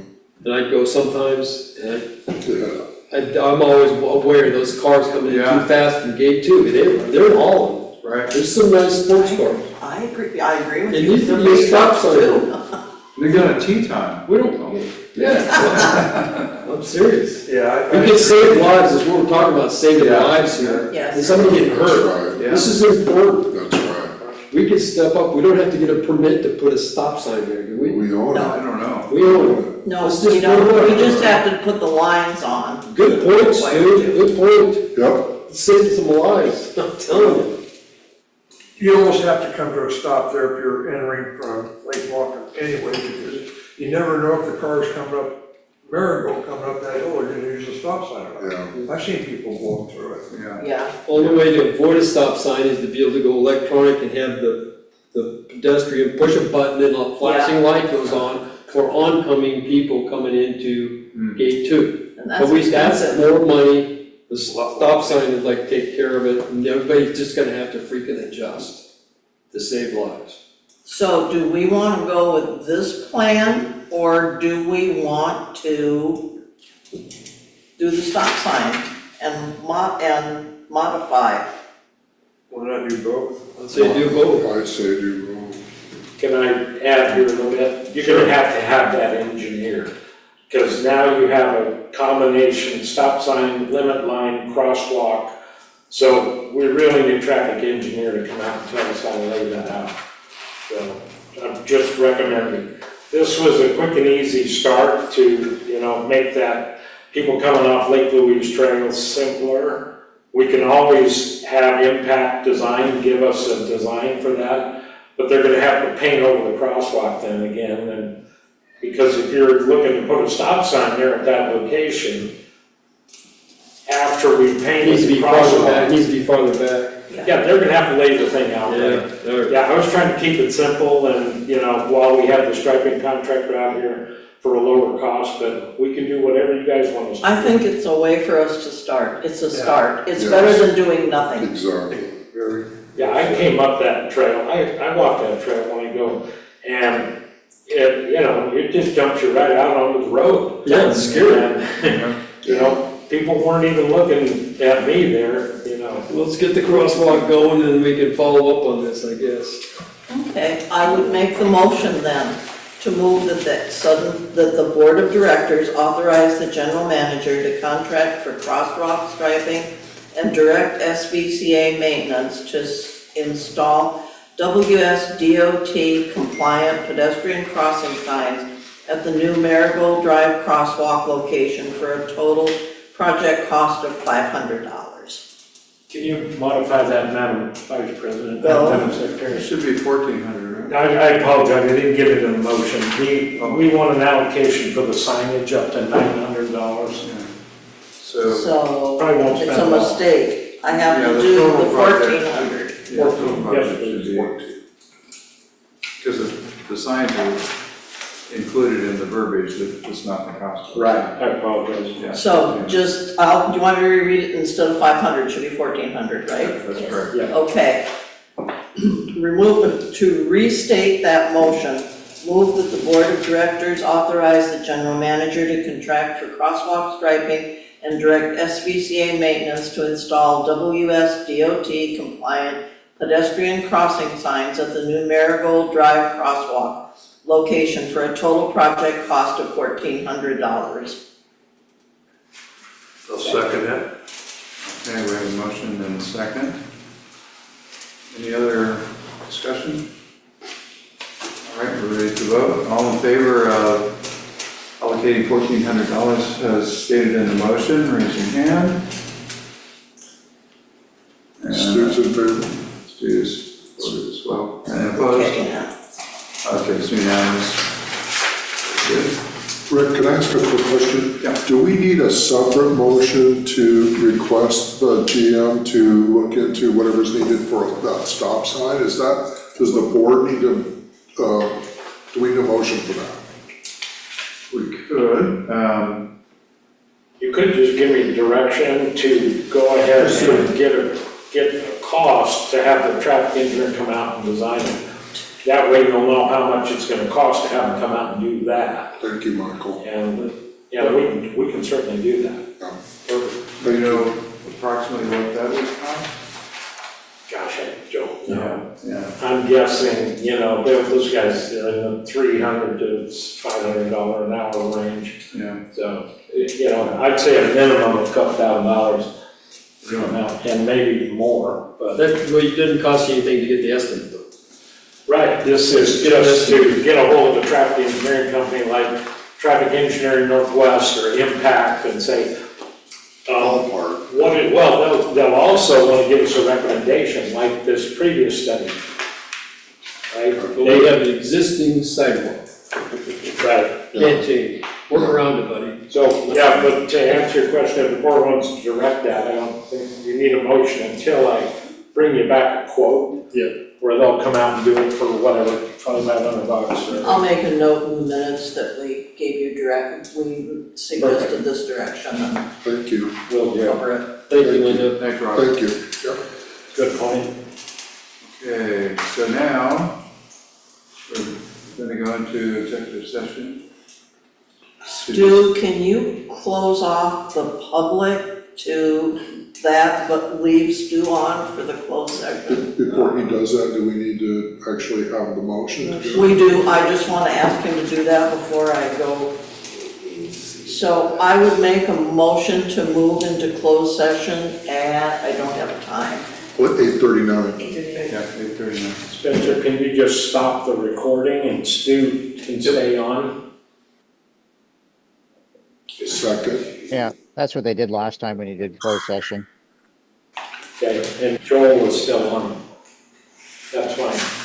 and I go sometimes, and Yeah. I'm always aware of those cars coming in Yeah. too fast from gate 2. They're hauling. Right. There's some nice sports cars. I agree with It you. needs to They're be a big stop trucks sign. too. They got a tea time. We don't, yeah, I'm serious. Yeah, We can save lives, is what we're talking about, saving lives here. Yes. And somebody getting That's hurt. right. Yeah. This is important. That's right. We can step up, we don't have to get a permit to put a stop sign there, do we? We own I it. don't know. We own it. No, Let's we just don't, put it we up. just have to put the lines on. Good point, Stu, good point. Yep. Save some lives, I'm telling you. You almost have to come to a stop there if you're entering from Lake Walker anyway, because you never know if the car's coming up, Marigold coming up that hill, or you're gonna use a stop sign or not. Yeah. I've seen people blow through it. Yeah. Yeah, Only way to avoid a stop sign is to be able to go electronic and have the pedestrian push a button and a flashing light goes on for oncoming people coming into gate 2. and But that's that's expensive. more money, the stop sign would like take care of it, and everybody's just gonna have to freaking adjust to save lives. So do we wanna go with this plan, or do we want to do the stop sign and modify? Why not do both? I'd say do both. I'd say do both. Can I add here a little bit? You're gonna have to have that engineered, because now you have a combination stop sign, limit line, crosswalk. So we really need a traffic engineer to come out and tell us how to lay that out. So I'm just recommending. This was a quick and easy start to, make that people coming off Lake Louise Trail simpler. We can always have Impact Design give us a design for that, but they're gonna have to paint over the crosswalk then again, and because if you're looking to put a stop sign there at that location, after we It paint needs to the be farther back, crosswalk. it needs to be farther back. Yeah, they're gonna have to lay the thing out there. Yeah, I was trying to keep it simple and, while we had the striping contractor out here for a lower cost, but we can do whatever you guys want us to do. I think it's a way for us to start, it's a start, it's Yes. better than doing nothing. Exactly. Very. Yeah, I came up that trail, I walked that trail when I go, and it just jumps you right out onto the road. Yeah, it's scary. And, people weren't even looking at me there, Let's get the crosswalk going and we can follow up on this, I guess. Okay, I would make the motion then to move that the board of directors authorize the general manager to contract for crosswalk striping and direct SVCA maintenance to install WSDOT compliant pedestrian crossing signs at the new Marigold Drive crosswalk location for a total project cost of $500. Can you modify that, Madam Vice President, Bill? Madam It Secretary? should be 1,400, right? I apologize, I didn't get it in the motion. We want an allocation for the signage up to $900. Yeah. So, So Probably won't it's spend a all. mistake. I have yeah, to the do total the project 1,400. should, yeah, total project Yes, should be, because the signs are included in the verbiage, that it's not the cost. Right, I apologize. Yeah. So just, do you want me to reread it instead of 500, it should be 1,400, right? That's correct. Yeah. Okay. To restate that motion, move that the Board of Directors authorize the General Manager to contract for crosswalk striping and direct SVCA maintenance to install WSDOT compliant pedestrian crossing signs at the new Marigold Drive crosswalk location for a total project cost of $1,400. I'll second that. Okay, we have a motion and a second. Any other discussion? All right, we're ready to vote. All in favor of allocating $1,400 as stated in the motion, raise your hand. And Stu's in favor. Stu's voted as well. And opposed? Okay, now. Okay, it's unanimous. Good. Rick, can I ask a quick question? Yeah. Do we need a separate motion to request the GM to look into whatever's needed for that stop sign? Does the board need to, do we need a motion for that? We could, You could just give me direction to go ahead and get a cost to have the traffic engineer come out and design it. That way you'll know how much it's gonna cost to have them come out and do that. Thank you, Michael. And, yeah, we can certainly do that. Perfect. do you know approximately what that would cost? Gosh, I don't know. Yeah. I'm guessing, those guys are in the $300 to $500 an hour range. Yeah. So, I'd say a minimum of a couple $1,000, and maybe more, but. It didn't cost you anything to get the estimate though. Right, this is just to get a hold of a traffic engineering company like Traffic Engineering Northwest or Impact and say, Ballpark. they'll also want to give us a recommendation like this previous study. Right? They have the existing sidewalk, Right. can't change, work around it, buddy. So, yeah, but to answer your question, if the board wants to direct that, I don't think you need a motion until I bring you back a quote. Yeah. Where they'll come out and do it for whatever, $2,500 or. I'll make a note in the minutes that we gave you we suggested this direction and Thank you. Will do. cover it. Thank you, Linda. Thanks, Robert. Thank you. Yep. Good point. Okay, so now, we're gonna go into executive session. Stu, can you close off the public to that, but leave Stu on for the closed section? Before he does that, do we need to actually have the motion to do it? We do, I just want to ask him to do that before I go. So I would make a motion to move into closed session at, I don't have a time. What, 8:39? Yeah, 8:39. Spencer, can you just stop the recording and Stu can stay on? Second. Yeah, that's what they did last time when you did closed session. Okay, and Joel is still on. That's fine.